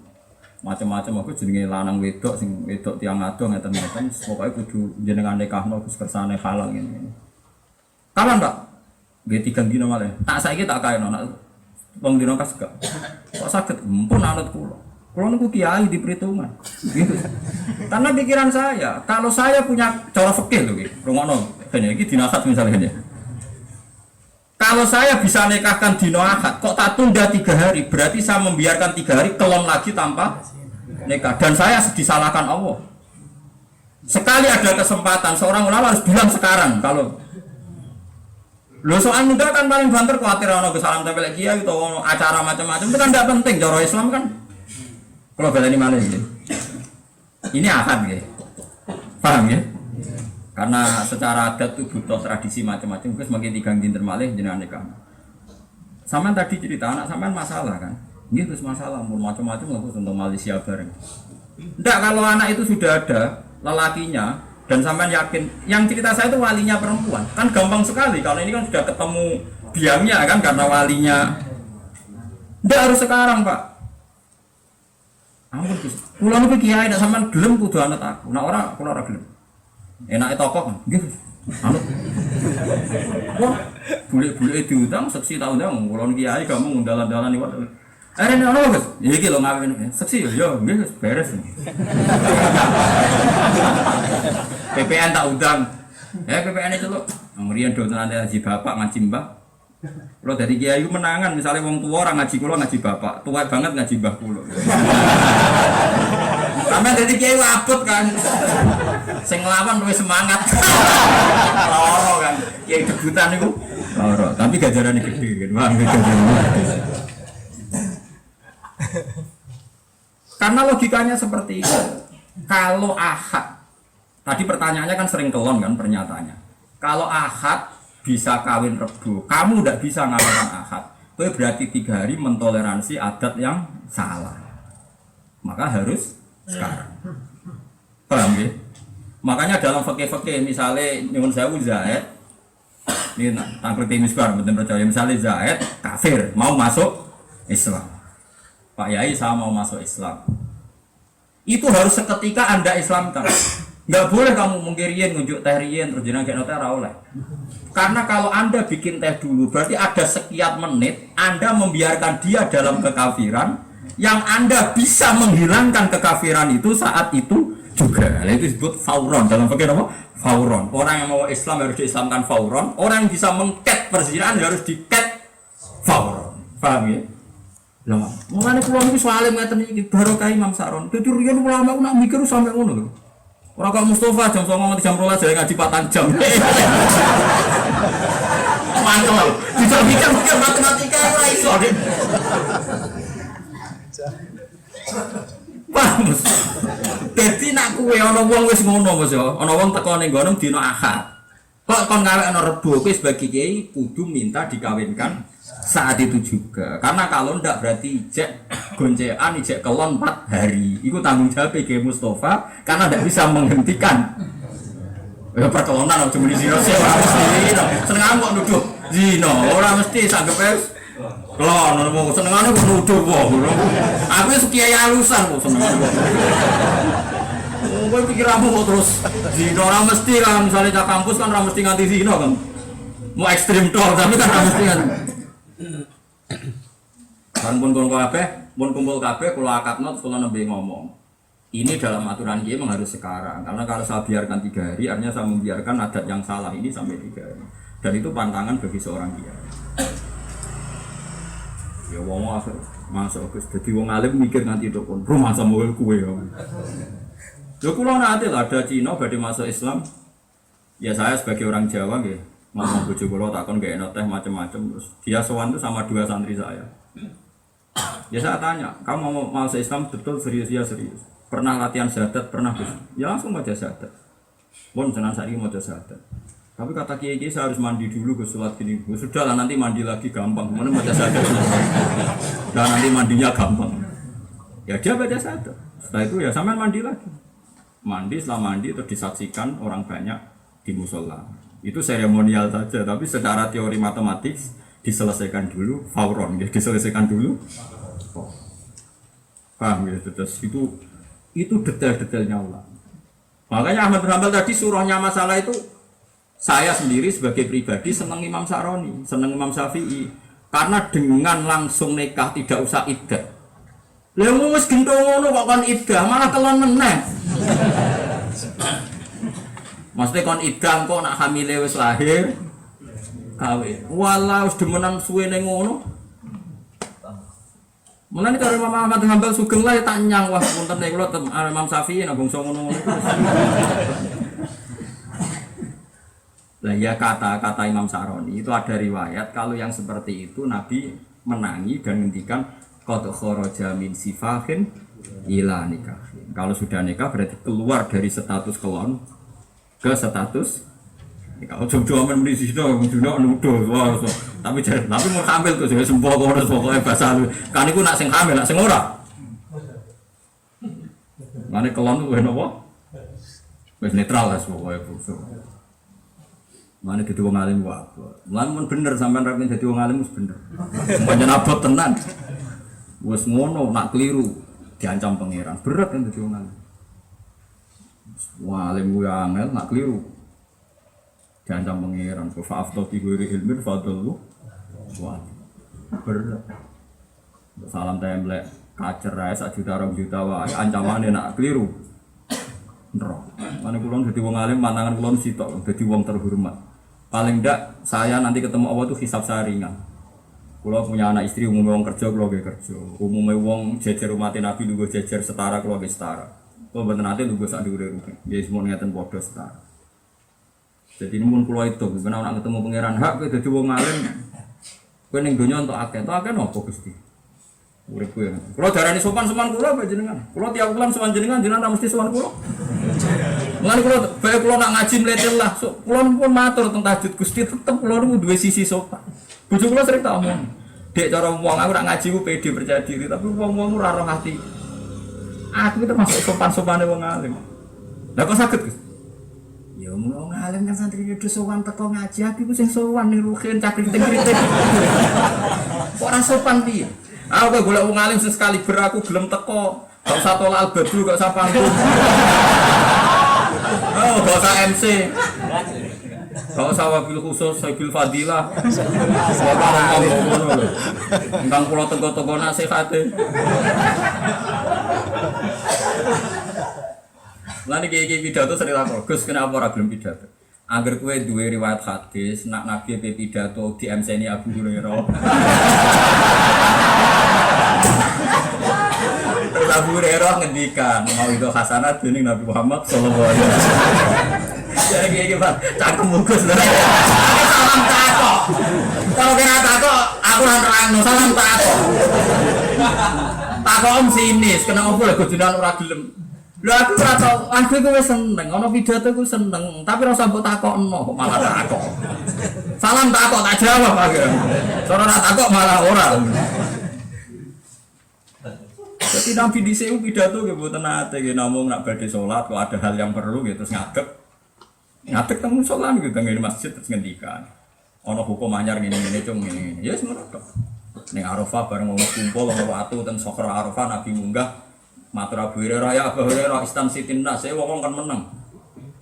macam-macam aku jenenge lanang wedok, sing wedok tiang ado ngeten-ngeten, pokoknya kudu jenengan nikahno Gus kersane halal ngene. Kapan Pak? Nggih 3 dina malah. Tak saiki tak kae ana. Wong dina kas gak. Kok saged mumpun anut kula. Kula niku kiai di perhitungan. Gitu. Karena pikiran saya, kalau saya punya cara fikih lho iki. Rungokno. Kene iki dina akad misalnya ini. Kalau saya bisa nikahkan dina akad, kok tak tunda 3 hari, berarti saya membiarkan 3 hari kelon lagi tanpa nikah dan saya disalahkan Allah. Sekali ada kesempatan seorang ulama harus bilang sekarang kalau lho soal muda kan paling banter khawatir ono kesalahan tempel kiai atau acara macam-macam itu kan tidak penting cara Islam kan. Kalau baleni malih iki. Ini akad nggih. Paham ya? Karena secara adat itu butuh tradisi macam-macam, terus makin 3 dinten malih jenengan nikah. Sampean tadi cerita anak sampean masalah kan? Nggih terus masalah macam-macam lho tentang Malaysia bareng. Enggak kalau anak itu sudah ada lelakinya dan sampean yakin, yang cerita saya itu walinya perempuan, kan gampang sekali kalau ini kan sudah ketemu biangnya kan karena walinya. Tidak harus sekarang Pak. Ampun Gus, kula niku kiai nek sampean gelem kudu anut aku. Nek ora kula ora gelem. Enake tokoh kan, nggih. Anut. Wah, bule-bule diundang seksi ta undang, kula kiai gak mau ndalan-ndalan iwat. Ini ono Gus, iki lho ngawin seksi yo, nggih Gus beres. PPN tak undang. PPN itu lho. Ngriyen do nanti ngaji bapak ngaji mbah. Kalau dari kiai menangan misalnya wong tua orang ngaji kula ngaji bapak, tua banget ngaji mbah kula. Sampe dari kiai wabut kan. Sing nglawan luwih semangat. Loro kan. Kiai debutan niku loro, tapi gajarane gede kan. Wah, karena logikanya seperti itu. Kalau ahad, tadi pertanyaannya kan sering kelon kan pernyataannya. Kalau ahad bisa kawin Rebo, kamu tidak bisa ngalahin ahad. Itu berarti 3 hari mentoleransi adat yang salah. Maka harus sekarang. Paham ya? Makanya dalam fikih-fikih misalnya nyuwun sewu Zaid ini tangkrik misbar betul percaya misalnya Zaid kafir mau masuk Islam. Pak Yai saya mau masuk Islam. Itu harus seketika Anda Islamkan. Enggak boleh kamu mungkirian nunjuk teh riyen terus jenengan gak teh ora oleh. Karena kalau Anda bikin teh dulu berarti ada sekian menit Anda membiarkan dia dalam kekafiran yang Anda bisa menghilangkan kekafiran itu saat itu juga. Nah, itu disebut fauron dalam fikih apa? Fauron. Orang yang mau Islam harus diislamkan fauron. Orang yang bisa mengket perzinahan harus diket fauron. Paham ya? Lama. Mulane kula niku soalé ngeten iki barokah Imam Sa'ron. Dadi riyen ulama nak mikir sampe ngono lho. Ora kok Mustofa jam 09.00 nganti jam 12 jare ngaji 4 jam. Mantap. Bisa mikir matematika ora iso. Paham. Dadi nak kuwe ana wong wis ngono Mas ya. Ana wong teko ning nggonem dina Ahad. Kok kon ngawek ana Rebo kuwi sebagai kiai kudu minta dikawinkan saat itu juga. Karena kalau ndak berarti ijek goncekan ijek kelon 4 hari. Iku tanggung jawab Kiai Mustofa karena ndak bisa menghentikan. Ya perkelonan aja muni zina sih ora mesti. Seneng kok nuduh zina, ora mesti sanggepe kelon mau senengane kok nuduh kok. Aku kiai alusan kok seneng. Oh, kowe pikiramu kok terus zina ora mesti lah misalnya cak kampus kan ora mesti nganti zina kan. Mau ekstrim tok tapi kan ora mesti kan. Kan pun kumpul kabeh kula akadno kula nembe ngomong. Ini dalam aturan kiai memang harus sekarang karena kalau saya biarkan 3 hari artinya saya membiarkan adat yang salah ini sampai 3 hari. Dan itu pantangan bagi seorang kiai. Ya wong masuk Gus dadi wong alim mikir nganti tok kon rumah sama kowe ya. Ya kula nanti lah ada Cina badhe masuk Islam. Ya saya sebagai orang Jawa nggih, ngomong bojo kula takon gak enak teh macam-macam terus dia sowan itu sama 2 santri saya. Ya saya tanya, kamu mau masuk Islam betul serius ya serius. Pernah latihan syahadat, pernah Gus. Ya langsung baca syahadat. Pun senang saya mau baca syahadat. Tapi kata kiai saya harus mandi dulu Gus sholat gini. Sudahlah nanti mandi lagi gampang. Mana baca syahadat dan nanti mandinya gampang. Ya dia baca syahadat. Setelah itu ya sampai mandi lagi. Mandi setelah mandi terus disaksikan orang banyak di musola. Itu seremonial saja. Tapi secara teori matematik diselesaikan dulu fauron. Ya diselesaikan dulu. Paham ya terus itu detail-detailnya ulama. Makanya Ahmad bin Hanbal tadi surahnya masalah itu saya sendiri sebagai pribadi senang Imam Sa'roni, senang Imam Syafi'i karena dengan langsung nikah tidak usah iddah. Lah wis gendong ngono kok kon iddah malah kelon meneh. Maksudnya kon iddah kok nak hamile wis lahir kawin. Walah wis demenan suwe ning ngono. Mulane karo Imam Ahmad bin Hanbal sugeng lah tak nyang wah punten nek kula Imam Syafi'i nek bangsa ngono. Lah ya kata-kata Imam Sa'roni itu ada riwayat kalau yang seperti itu Nabi menangi dan ngendikan qad kharaja min sifahin ila nikahin. Kalau sudah nikah berarti keluar dari status kelon ke status kalau jodoh aman di situ, jodoh nuduh, tapi mau hamil tuh, saya sembuh kok harus pokoknya bahasa lu. Kan aku nak sing hamil, nak sing ora. Mana kelon tuh apa? Wes netral lah pokoknya bukso. Mana jadi wong alim gua apa? Mulai bener sampai rapin jadi wong alim mus bener. Banyak abot tenan. Wes ngono nak keliru diancam pangeran berat kan jadi wong alim. Wah alim gua angel nak keliru. Diancam pangeran, fa'afdal bihuri ilmin fa'adallu wah berat salam templek kacer aja 1 juta 2 juta wah ancamannya nak keliru nerok mana kulon jadi wong alim pantangan kulon sitok jadi wong terhormat paling ndak saya nanti ketemu Allah tuh hisab saringan kalau punya anak istri umumnya wong kerja kalau gak kerja umumnya wong jejer umat Nabi juga jejer setara kalau gak setara kalau bener nanti juga saat diure-ure ya semua ngeten podo setara. Jadi ini pun pulau itu, karena nak ketemu pangeran hak, kita coba ngalim, kau neng dunia untuk akeh nopo gusti. Urip kue. Kalau darah ini sopan pulau apa jenengan? Kalau tiap bulan sopan jenengan mesti sopan pulau. Mengenai pulau, baik pulau nak ngaji meletel lah, pulau pun matur tentang tahajud gusti tetap pulau itu dua sisi sopan. Bujuk pulau sering tak omong, dek cara uang aku nak ngaji gue pede percaya diri, tapi uang raro hati. Aku itu masuk sopan-sopannya wong alim. Lah kok sakit guys? Ya mau ngalim kan santri itu sowan teko ngaji aku ku sing sowan ning ruhin cakriting-kriting. Kok ora sopan piye? Aku golek wong alim sekali ber aku gelem teko. Gak usah tolak al-badru gak usah panggung. Oh, gak usah MC. Gak usah wabil khusus, wabil fadilah. Engkang kula tenggo-tenggo nasihate. Lah niki pidato sering lakon. Gus kenapa ora gelem pidato? Angger kowe duwe riwayat hadis, nak Nabi pidato di MC-ni Abu Hurairah. Abu Hurairah ngendikan mau itu hasanat dening Nabi Muhammad sallallahu alaihi wasallam. Jadi iki Pak, cangkem mugus lho. Salam takok. Kalau kira takok, aku ora nerangno salam takok. Takok sinis, kena opo lho kudunan ora gelem. Lho aku ora tau, aku wis seneng, ana pidato ku seneng, tapi ora usah mbok takokno, kok malah takok. Salam takok tak jawab aku. Ora takok malah ora. Jadi Nabi di seu pidato ke buatan nate, ke namung nak badhe sholat, kok ada hal yang perlu gitu, terus ngadeg temu sholat gitu, di masjid terus ngendikan, ono hukum anyar gini cung gini, ya semua tok. Neng Arafah bareng mau kumpul, ono waktu teng sokro Arafah Nabi munggah, matur Abu Hurairah ya Abu Hurairah istan sitin nas, saya wong kan menang.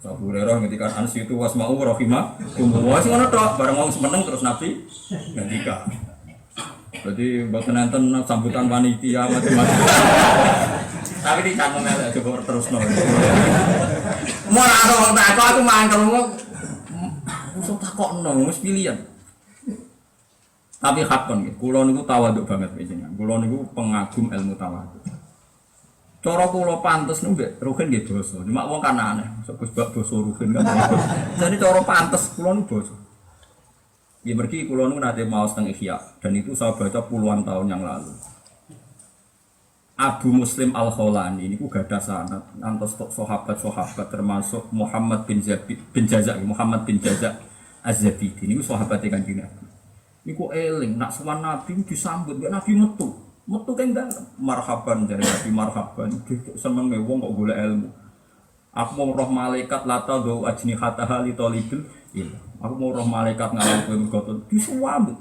Abu Hurairah ngendikan ansitu wasma'u rahimah, kumwa sing ono tok, bareng wong menang terus Nabi ngendikan. Jadi buat nonton sambutan panitia macam-macam. Tapi di channel melek coba terus nol. Mau orang takut aku mangkel mau, usah takut nol, mus pilihan. Tapi hakon, kulon itu tawaduk banget biasanya. Kulon itu pengagum ilmu tawaduk. Cara kulo pantes nunggu, rugen gitu dosa. Cuma wong kan aneh, sebab dosa rugen kan. Jadi cara pantes kulon itu dosa. Ya pergi kulon itu nanti mau setengah Ihya dan itu saya baca puluhan tahun yang lalu. Abu Muslim Al-Khawlani ini gak ada sanad antos sahabat-sahabat termasuk Muhammad bin Jazak Az-Zabidi ini sahabat Kanjeng Nabi. Niku eling nak sowan Nabi disambut mbek Nabi metu keng dalem marhaban dari Nabi marhaban seneng wong kok golek ilmu. Aku mau roh malaikat lata do ajni hataha li talibil ilmu. Aku mau roh malaikat ngalau kowe mergotot disambut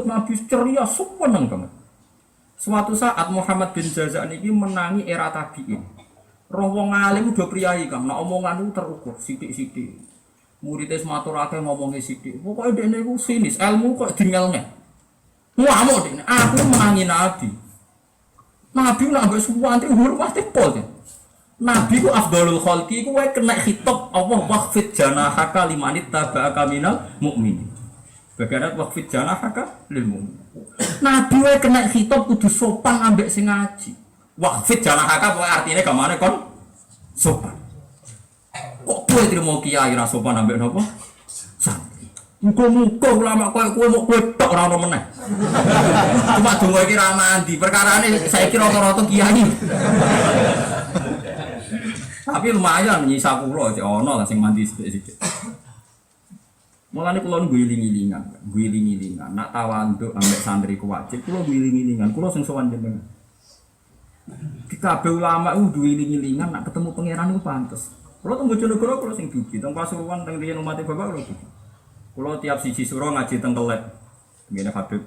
Nabi ceria seneng banget. Suatu saat Muhammad bin Jazak niki menangi era tabi'in. Roh wong alim udah priyayi kan, nek omongan itu terukur sithik-sithik. Muridé matur akeh ngomongke sithik. Pokoke dekne iku sinis, ilmu kok dingelne. Ngamuk dekne, aku menangi Nabi. Nabi nak mbek suwantri hormate pol. Nabi ku afdhalul khalqi ku wae kena khitab Allah waqfid janahaka limanit tabaka minal mukminin. Bagaimana waqfid janahaka lil mukmin. Nabi wae kena khitab kudu sopan ambek sing ngaji. Waqfid janahaka pokoke artine gamane kon sopan. Kok kowe trimo kiai ra sopan ambek napa? Santri. Muga-muga ulama kowe mok kowe tok ora ono meneh. Cuma donga iki ra mandi, perkarane saiki rata-rata kiai. Tapi lumayan nyisa kula cek ana lah sing mandi sithik-sithik. Mulane kula guling-gilingan. Nak tawanduk ambek santri ku wajib kula guling-gilingan. Kula sing sowan jenengan. Di kabeh ulama ku duwe gilingan nak ketemu pangeran ku pantes. Kula teng Bojonegoro kula sing dugi, teng Pasuruan teng riyen umat Bapak kula dugi. Kula tiap siji sura ngaji teng Kelek. Ngene Habib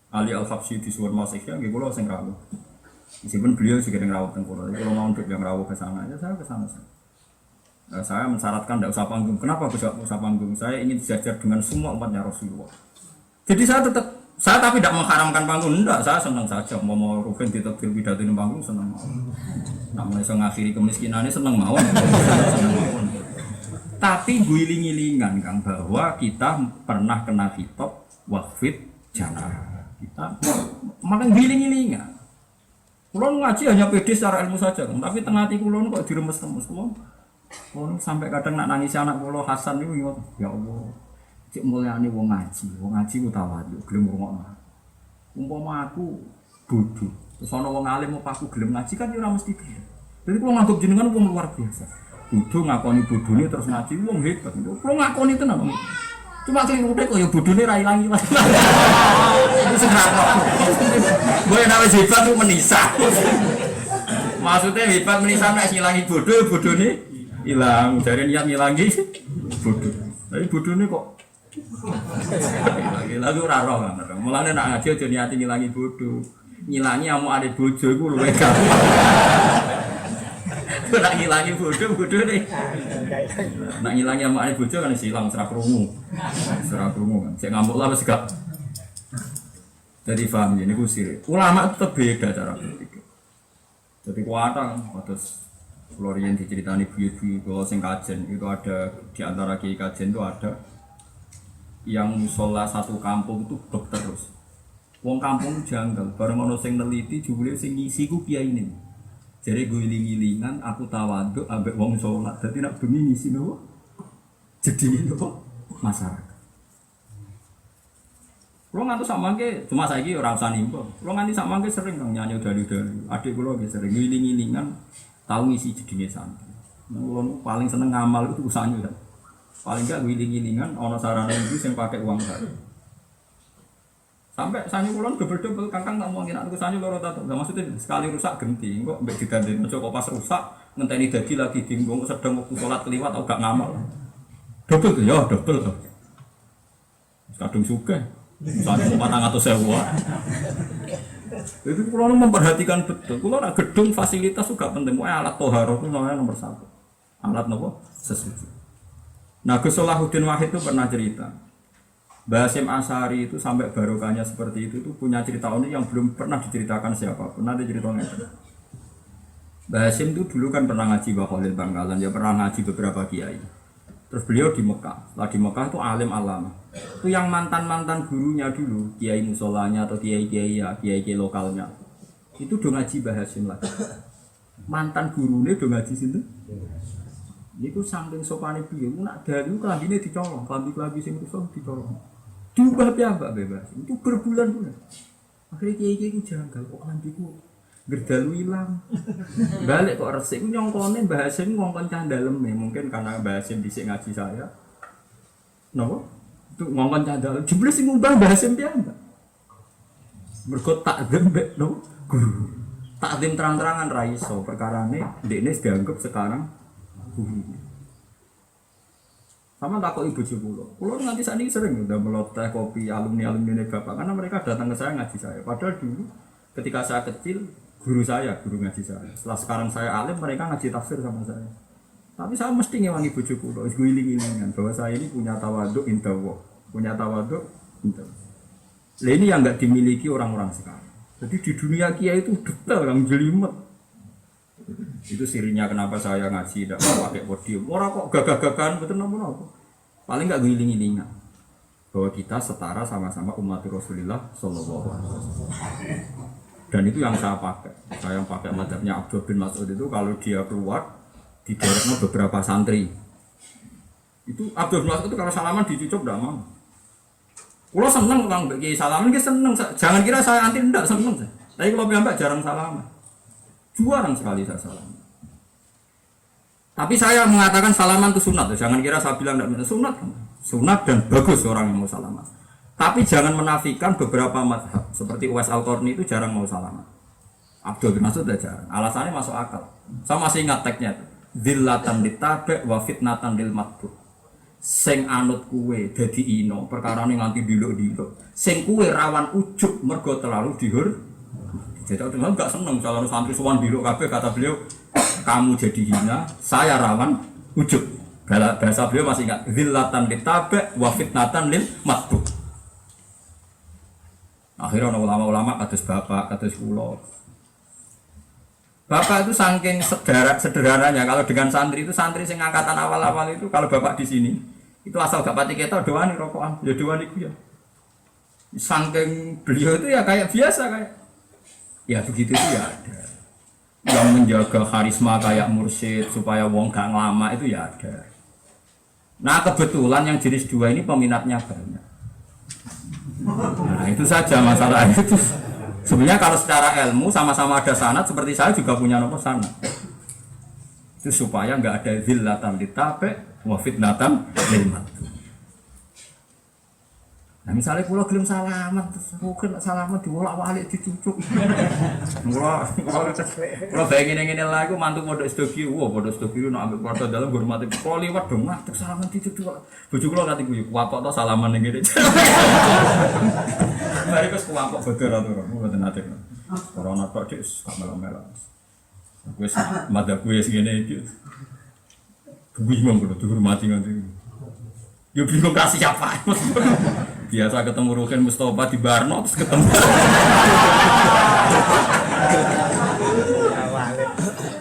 Ali Al-Habsyi disuwun masih ya nggih kula sing rawuh. Meskipun beliau juga yang rawuh tengkorak, kalau mau untuk yang rawuh ke sana, ya saya ke sana. Saya mensyaratkan tidak usah panggung. Kenapa bisa usah panggung? Saya ingin sejajar dengan semua umatnya Rasulullah. Jadi saya tapi tidak mengharamkan panggung. Enggak, saya senang saja. Mau Ruben ditektir pidato di panggung senang mau. Namun saya mengakhiri kemiskinan ini senang mau. Tapi guling-gilingan Kang bahwa kita pernah kena hitop waqfid janah. Kita makan guling-gilingan. Kulon ngaji hanya pede secara ilmu saja, tapi tengah hati kulon kok diremes-remes kulon sampai kadang nak nangis anak kulon Hasan itu ingat, ya Allah, cik mulyani wong ngaji ku tawadhu, gelem ngrungokno. Umpama aku bodoh, terus ana wong alim mau aku gelem ngaji kan ora mesti dia. Jadi kulon nganggep jenengan wong luar biasa. Bodoh ngakoni bodone terus ngaji wong hebat. Kulon ngakoni tenan. Cuma keliru deh kok ya bodone ra ilang-ilang. Itu sebenarnya. Gue namanya hebat itu menisa. Maksudnya hebat menisa nek ngilangi bodone hilang. Jadi niat ngilangi bodoh. Tapi bodohnya kok lagi raro kan. Mulane nak ngaji aja niat ngilangi bodoh. Ngilangi amu ada bojo iku luwih gampang. Nak ngilangi bodoh nih. Nak ngilangi amu ada bojo kan silang serak krungu. Serak krungu kan. Cek ngambuk lah wis gak. Jadi paham ini ku sih. Ulama itu beda cara berpikir. Jadi kuatang terus Florian diceritani buyut-buyut kalau sing kajen itu ada di antara kiai kajen itu ada yang musola satu kampung itu bek terus. Wong kampung janggal, bareng ono sing neliti jebule sing ngisi ku kiai ini. Jadi guling-gilingan aku tawaduk ambek wong salat. Dadi nak bengi ngisi nopo? Jadi nopo? Masyarakat. Kulo ngantos sak mangke cuma saiki ora usah nimba. Kulo nganti sak mangke sering kang nyanyi dalu-dalu. Adik kulo nggih sering ngiling-ngilingan tau ngisi jedinge santri. Kulo paling seneng ngamal itu usahane kan. Paling gak ngiling-ngilingan ana sarane iki sing pakai uang saya. Sampai sanyu kulo dobel-dobel kakang tak mau nginak sanyu loro ta. Maksudnya sekali rusak genti, kok mbek digandeng aja kok pas rusak ngenteni dadi lagi dinggung sedang waktu salat kliwat atau gak ngamal. Dobel ya dobel to. Kadung sugih. Misalnya 400.000. Itu kalau memperhatikan betul, kalau ada gedung fasilitas juga penting. Alat toharoh itu nomor 1. Alat nopo sesuci. Nah, Gus Salahuddin Wahid itu pernah cerita. Mbah Hasyim Asy'ari itu sampai barokahnya seperti itu punya cerita unik yang belum pernah diceritakan siapapun. Nanti ceritanya itu. Mbah Hasyim itu dulu kan pernah ngaji Mbah Khalil Bangkalan, ya pernah ngaji beberapa kiai. Terus beliau di Mekah. Setelah di Mekah itu alim alama. Itu yang mantan gurunya dulu, kiai musolanya atau kiai lokalnya. Itu do ngaji Mbah Hasyim lagi. Mantan gurunya do ngaji situ. Niku saking sopane piye, nak dalu klambine dicolong, klambi sing rusak dicolong. Diubah piyambak bebas. Itu berbulan-bulan. Akhirnya kiai ku janggal kok klambiku gerdalu ilang. Balik kok resik nyongkone Mbah Hasyim ngongkon cah daleme, mungkin karena Mbah Hasyim dhisik ngaji saya. Napa? Itu ngongkon cah dalem. Jebule sing ngubah Mbah Hasyim piyambak. Mergo takzim mbek no guru. Takzim terang-terangan ra iso, perkarane ndekne dianggap sekarang guru. Sama takut ibu kula. Kula nganti sakniki sering udah melot teh kopi alumni-alumni bapak karena mereka datang ke saya ngaji saya. Padahal dulu ketika saya kecil guru ngaji saya. Setelah sekarang saya alim mereka ngaji tafsir sama saya. Tapi saya mesti ngewangi bojo kula, wis guling-gilingan bahwa saya ini punya tawaduk indawa. Punya tawaduk indawa. Lah ini yang enggak dimiliki orang-orang sekarang. Jadi di dunia kiai itu detail yang jelimet. Itu sirinya kenapa saya ngaji tidak pakai podium. Orang kok gagah-gagahan betul nopo. Paling enggak guling-gilingan bahwa kita setara sama-sama umat Rasulullah sallallahu alaihi wasallam. Dan itu yang saya pakai. Saya yang pakai mazhabnya Abdul bin Mas'ud itu kalau dia keluar di daerahnya beberapa santri. Itu Abdul bin Mas'ud itu kalau salaman dicucuk enggak mau. Kulo seneng Kang mbek salaman ki seneng. Jangan kira saya anti ndak seneng. Tapi kalau piyambak jarang salaman. Jarang sekali saya salaman. Tapi saya mengatakan salaman itu sunat. Jangan kira saya bilang tidak sunat. Sunat dan bagus orang yang mau salaman. Tapi jangan menafikan beberapa mazhab. Seperti Uwais Al-Qarni itu jarang mau salaman. Abdul bin Mas'ud jarang. Alasannya masuk akal. Saya masih ingat teksnya. Dzillatan ditabe' wa fitnatan lil matbu. Sing anut kuwe dadi ino, perkarane nganti diluk-diluk. Sing kuwe rawan ujug mergo terlalu dihur. Jadi aku enggak seneng kalau santri sowan diluk kabeh kata beliau, kamu jadi hina, saya rawan ujug. Bahasa beliau masih ingat, dzillatan ditabe' wa fitnatan lil matbu. Akhirnya ada ulama-ulama kados bapak, kados kula. Bapak itu saking sederhananya kalau dengan santri itu santri sing angkatan awal-awal itu kalau bapak di sini itu asal gak pati ketok doan rokokan, ya doan iku ya. Saking beliau itu ya kayak biasa kayak. Ya begitu itu ya ada. Yang menjaga karisma kayak mursyid supaya wong gak ngelama itu ya ada. Nah kebetulan yang jenis dua ini peminatnya banyak. Nah itu saja masalahnya itu. Sebenarnya kalau secara ilmu sama-sama ada sanad seperti saya juga punya nomor sanad. Itu supaya enggak ada dzillatan ditabe' wa fitnatan lil matbu. Nah misalnya pulau gelem salaman, terus mungkin salaman diwolak-walik dicucuk. Kalau bayangin ini lah, aku mantu pondok Sedogiri, wah pondok Sedogiri nak ambil keluarga dalam hormati. Kalau liwat dong, mah terus salaman dicucuk. Bujuk lo nanti gue kuapok atau salaman yang gini. Mari kes kuapok betul atau orang, betul nanti. Corona kok dia kamera-kamera. Gue mada gue segini itu. Bingung kalau dihormati nanti. Yo bingung kasih siapa? Biasa ketemu Rukin Mustafa di Barno, terus ketemu.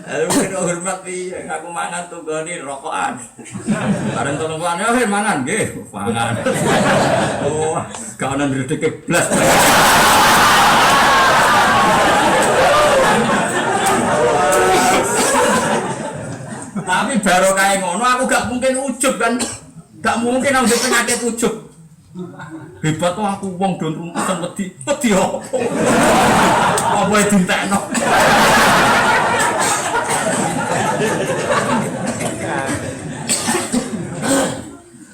Aduh, kita hormat nih, aku mangan tuh gini rokokan. Bareng tolongan, ya mangan, gih, mangan. Oh, kawanan berdek blas. Tapi baru kayak ngono, aku gak mungkin ujub kan, gak mungkin aku penyakit ujub. Hebat tuh aku wong don rumusan wedi apa yang dintekno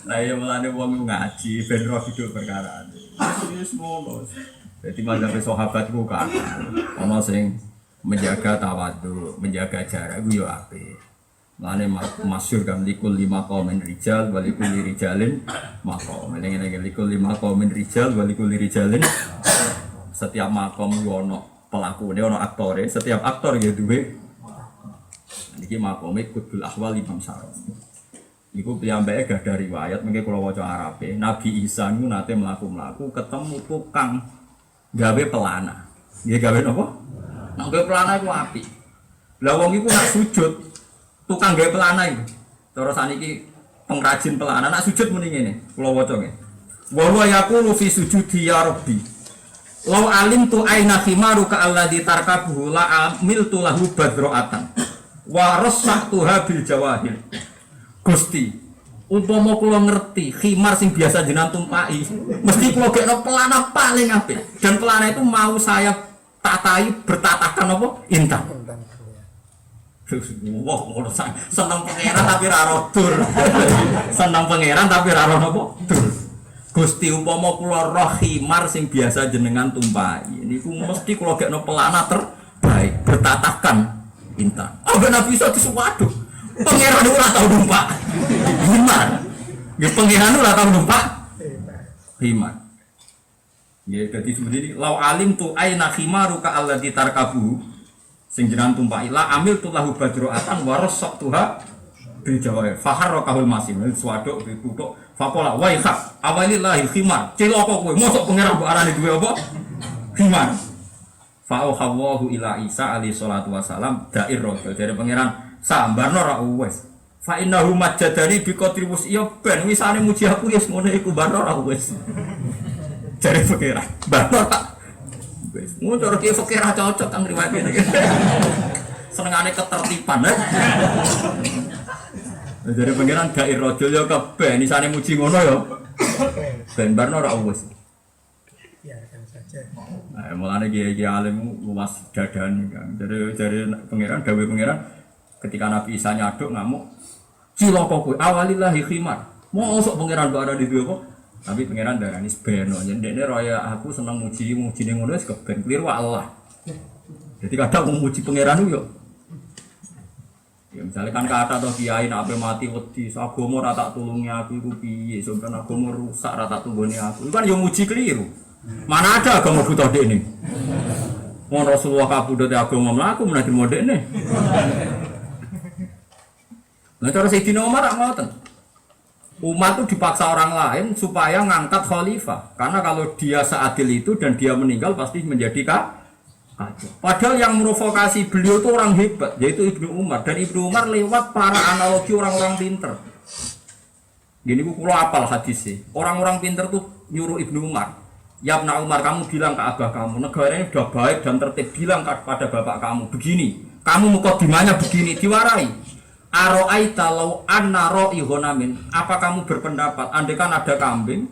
nah ya mulane wong ngaji ben roh hidup perkara wis ngono dadi mazhab sahabat ku kan ana sing menjaga tawadhu menjaga jarak ku yo apik. Lane masyhur kan likul 5 qaumin rijal wa likul rijalin maqam. Ngene-ngene likul 5 qaumin rijal wa likul rijalin. Setiap makom yo ono pelakune, ono aktore, setiap aktor ya duwe iki makome kudul ahwal Imam Syarif. Iku piyambake gadah riwayat mengke kula waca Arabe. Nabi Isa niku nate mlaku-mlaku ketemu tukang gawe pelana. Nggih gawe napa? Nek gawe pelana iku apik. Lah wong iku nak sujud tukang gawe pelana iki. Terus saniki pengrajin pelana nak sujud muni ngene, kula waca nggih. Wa huwa yaqulu fi sujudi ya rabbi. Law alimtu aina khimaru ka alladhi tarkabuhu la amiltu lahu badraatan. Wa rassatuha bil jawahir. Gusti, umpama kula ngerti khimar sing biasa jenengan tumpaki, mesti kula gekno pelana paling apik. Dan pelana itu mau saya tatai bertatakan apa? Intan. Wah, ngono seneng pangeran tapi ra rodur. Seneng pangeran tapi ra ono apa? Dur. Gusti umpama kula roh khimar sing biasa jenengan tumpahi. Niku mesti kula gekno pelana terbaik, bertatakan intan. Anggen Nabi iso disuwadu. Pangeran ora tau numpak. Khimar. Nggih pangeran ora tau numpak. Khimar. Nggih dadi sebenarnya lau alim tu aina khimaru ka alladzi tarkabu. Sing jenengan tumpaki la amil tulahu badroatan warasok tuha bil jawahir fahar kahul masim swaduk ditutuk faqala wa hak awalillahi khimar cilaka kowe mosok pangeran mbok arani duwe apa khimar fa hawahu ila Isa alaihi salatu wasalam dair rasul dari pangeran sambarno ra wis fa innahu majadani bi qadri wus iya ben wisane muji aku wis ngono iku barno ra wis dari pangeran barno wis ngono cara ki fakir cocok kang riwayat iki senengane ketertiban dari pangeran dair rajul ya kabeh nisane muji ngono ya ben barno ra wis biarkan saja nah mulane kiai alim luas dadane kan dari pangeran dawuh pangeran ketika Nabi Isa nyaduk ngamuk cilaka kowe awalillahi khimar mosok pangeran mbok ada di duwe apa tapi pangeran darani beno nyendekne raya aku seneng mujine ngono wis keben kliru Allah. Jadi kadang muji pangeran yo. Ya misalnya kan kata atau kiai nak ape mati wedi agama ora tak tulungi aku iku piye sampeyan agama rusak ora tak tunggone aku. Iku kan yo muji kliru. Mana ada agama buta dekne. Wong Rasulullah kabudute agama mlaku menawa modekne. Lah cara Sayyidina Umar rak ngoten. Umat itu dipaksa orang lain supaya ngangkat khalifah. Karena kalau dia seadil itu dan dia meninggal pasti menjadi kacau. Padahal yang merovokasi beliau itu orang hebat, yaitu Ibnu Umar. Dan Ibnu Umar lewat para analogi orang-orang pinter. Gini aku apal hadisnya. Orang-orang pinter tuh nyuruh Ibnu Umar. Ya Ibnu Umar, kamu bilang ke abah kamu, negaranya sudah baik dan tertib. Bilang kepada bapak kamu, begini. Kamu mukadimahnya begini, diwarai. Aro'aita law anna ra'i ghonamin. Apa kamu berpendapat andaikan ada kambing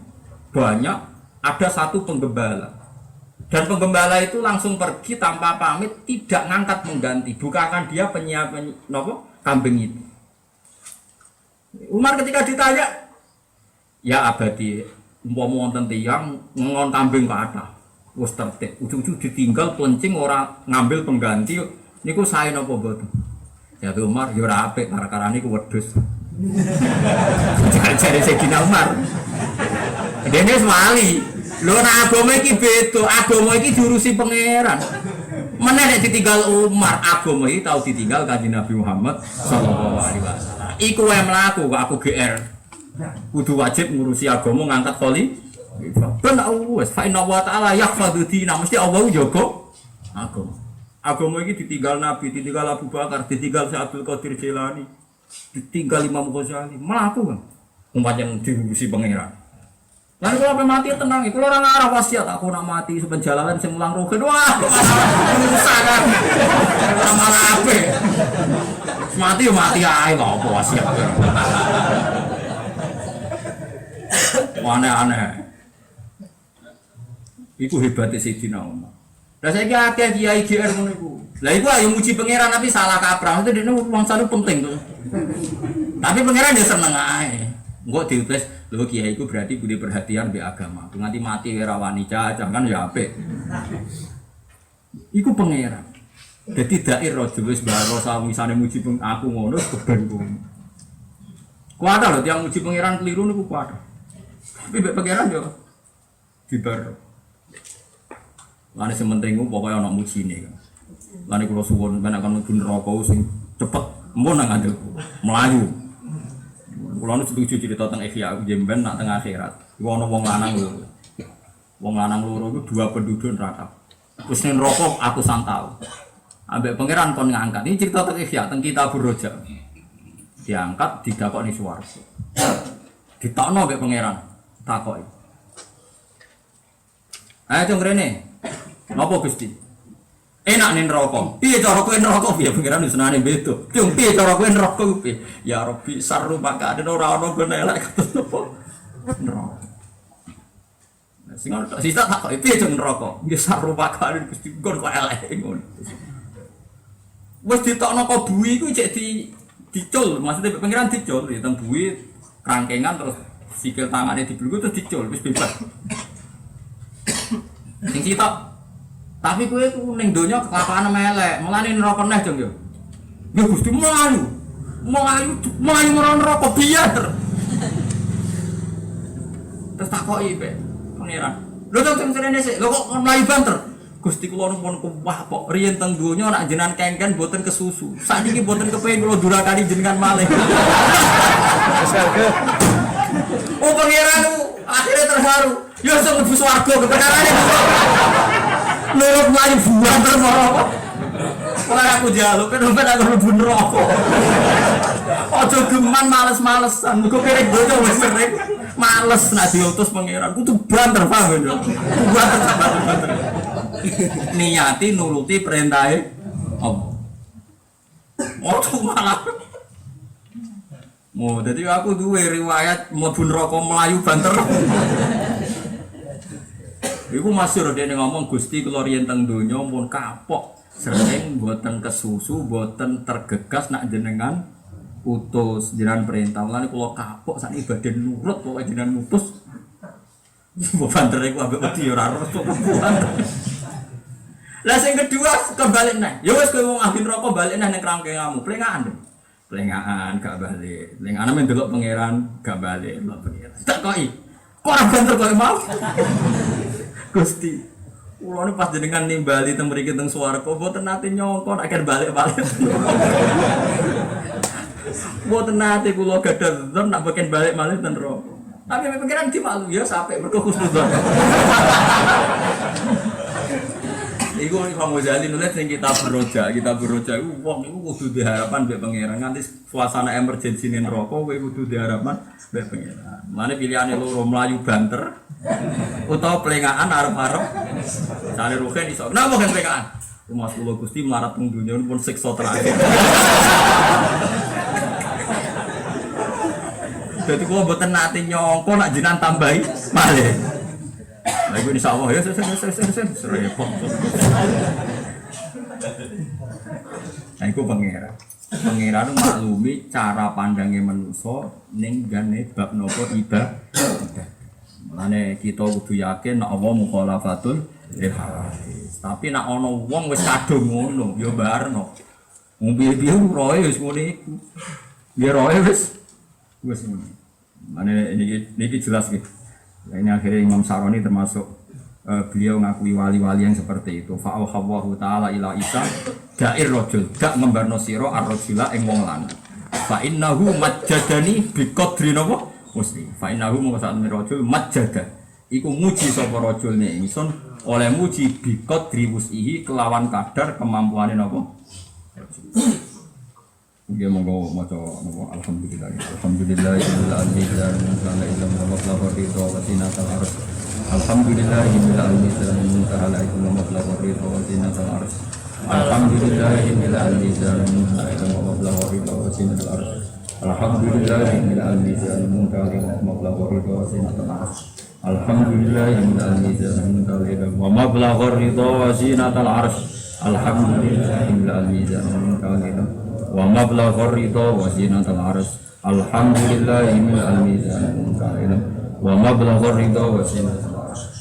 banyak, ada satu penggembala dan penggembala itu langsung pergi tanpa pamit, tidak ngangkat mengganti, bukakan dia penyiapan kambing itu. Umar ketika ditanya, ya abadi umpama wonten tiyang ngon kambing kathah. Wis tertib, ujug-ujug ditinggal plencing ora ngambil pengganti niku sae napa mboten. Ya Umar ya ora apik perkarane ku wedhus. Jare Sayyidina Umar. Dene wali. Lho nek agama iki beda, agama iki diurusi pangeran. Meneh nek ditinggal Umar, agama iki tau ditinggal Kanjeng Nabi Muhammad sallallahu alaihi wasallam. Iku wae mlaku kok aku GR. Kudu wajib ngurusi agama ngangkat kholi. Ben wis fa inna wa ta'ala yahfadhu dina mesti Allah njaga agama. Agama iki ditinggal Nabi, ditinggal Abu Bakar, ditinggal Syekh Abdul Qadir Jilani, ditinggal Imam Ghazali. Mlaku kan. Umpamane diurusi pangeran. Lan kalau sampai mati tenang, kalau orang arah wasiat aku nak mati sepenjalanan saya mulang rogen, wah susah kan, orang malah apa? Mati ya mati aja lah, apa wasiat? Aneh-aneh. Iku hebatnya Sayyidina Umar. Lah saya kira kiai GR ngono iku. Lah iku ayo muji pangeran tapi salah kaprah, itu dene wong sanu penting tuh. Tapi pangeran dia seneng ae. Engko diutus lho kiai iku berarti budi perhatian be agama. Nganti mati ora wani cacah kan ya apik. Iku pangeran. Dadi dair raja wis baro samisane muji aku ngono keben ngono. Kuwata lho tiyang muji pangeran keliru niku kuwata. Tapi be pangeran yo dibar. Lan sementing ku pokoke ana mujine kan. Lan kula suwun ben akan mlebu neraka sing cepet empun nang andilku. Melayu. Kulo nu setuju cerita tentang Ihya jemben nak tengah akhirat. Iku ana wong lanang loro. Wong lanang loro iku dua penduduk neraka. Terus ning neraka aku santau. Ambek pangeran kon ngangkat. Ini cerita tentang Ihya teng Kitabur Raja. Diangkat didakoni swarga. Ditokno ambek pangeran. Takoki. Ayo cung rene. Napa Gusti? Enak nih neraka. Piye cara kowe neraka piye pengiran wis senane beda. Cung piye cara kowe neraka piye? Ya Rabbi saru maka ada ora ono ben elek ketemu apa? Neraka. Sing ono sisa tak kok piye cung neraka? Ya saru maka ada Gusti kon kok elek ngono. Wis ditokno kok buwi iku cek dicul, maksudnya pengiran dicul ya teng buwi kerangkengan terus sikil tangane dibelunggu terus dicul wis bebas. Sing sitok tapi kowe ku ning donya kelaparan melek, mulane neraka neh jeng yo. Ya Gusti mlayu. Mlayu marang neraka biar. Terus takoki pe, pangeran. Lho to sing rene sik, lho kok mlayu banter? Gusti kula nuwun kuwah kok riyen teng donya nek jenengan kengken boten kesusu. Sakniki boten kepengin kula durakani jenengan malih. Oh pangeran akhirnya terharu. Ya sok mlebu swarga kepenarane. Nurut mlayu buang terus apa? Ora aku njaluk kan ben aku mlebu neraka. Aja geman males-malesan, muga kerek donya wis sering. Males nek diutus pangeran kudu banter paham lho. Banter. Niati nuruti perintahe Allah. Ojo malah. Oh, dadi aku duwe riwayat mlebu neraka mlayu banter. Iku masyhur dene ngomong Gusti kula riyen teng donya mun kapok sering mboten kesusu mboten tergegas nak jenengan utus jenengan perintah lan kula kapok sak ibadah nurut kok jenengan mutus mbok banter iku ambek wedi ora ora kok. Lah sing kedua kebalik neh ya wis kowe wong ahli neraka balik neh ning krangkengamu plengaan plengaan gak balik plengaan men delok pangeran gak balik delok pangeran tak koki kok ora banter kowe mau. Gusti, kula nu pas jenengan nimbali teng mriki teng swarga mboten nate nyongko nek balik-balik. Mboten nate kula gadah zon nak beken balik malih ten neraka. Tapi pikiran di malu ya sampai mergo khusnudzon. Iku Imam Ghazali nulis ning Kitabur Raja iku wong iku kudu diharapan mbek pangeran nganti suasana emergensi ning neraka kowe kudu diharapan mbek pangeran. Mane pilihane loro mlayu banter utawa plengaan arep-arep sale rohen iso. Napa kan plengaan? Mas kula Gusti melarat teng donya pun siksa terakhir. Dadi kula mboten nate nyangka nak jenengan tambahi malih. Lah iku insyaallah ya repot. Nah iku pangeran. Pangeran maklumi cara pandangnya manusia ning gane bab napa ibadah. Mulane kita kudu yakin nek Allah mukhalafatul lil hadis. Tapi nek ana wong wis kadung ngono, ya barno. Wong piye-piye roe wis ngene iku. Ya roe wis ngono. Mane niki jelas nggih. Ini akhirnya Imam Saroni termasuk beliau ngakui wali-wali yang seperti itu. Fa'auhallahu ta'ala ila Isa dair rajul gak ngembarno sira ar-rajula ing wong lanang. Fa innahu majjadani bi qadri napa muslim. Fa innahu mungkasane rajul majjada. Iku muji sapa rajulne ingsun oleh muji bi qadri wusihi kelawan kadar kemampuane napa. Dia monggo maca napa alhamdulillah. Alhamdulillahil azizan kana ilmu wa matlaqu ridha wa sinatal arsh. Alhamdulillahil azizan kana ilmu wa matlaqu ridha wa sinatal arsh. Alhamdulillahil azizan kana ilmu wa matlaqu ridha wa sinatal arsh. Alhamdulillahil azizan kana ilmu wa matlaqu ridha wa sinatal arsh. Alhamdulillahil azizan kana ilmu wa matlaqu ridha wa sinatal arsh. Alhamdulillahil azizan kana ilmu wa mablaghur ridha wa zinatal arsy. Alhamdulillahil azizan wa mablaghur ridha wa zinatal arsy.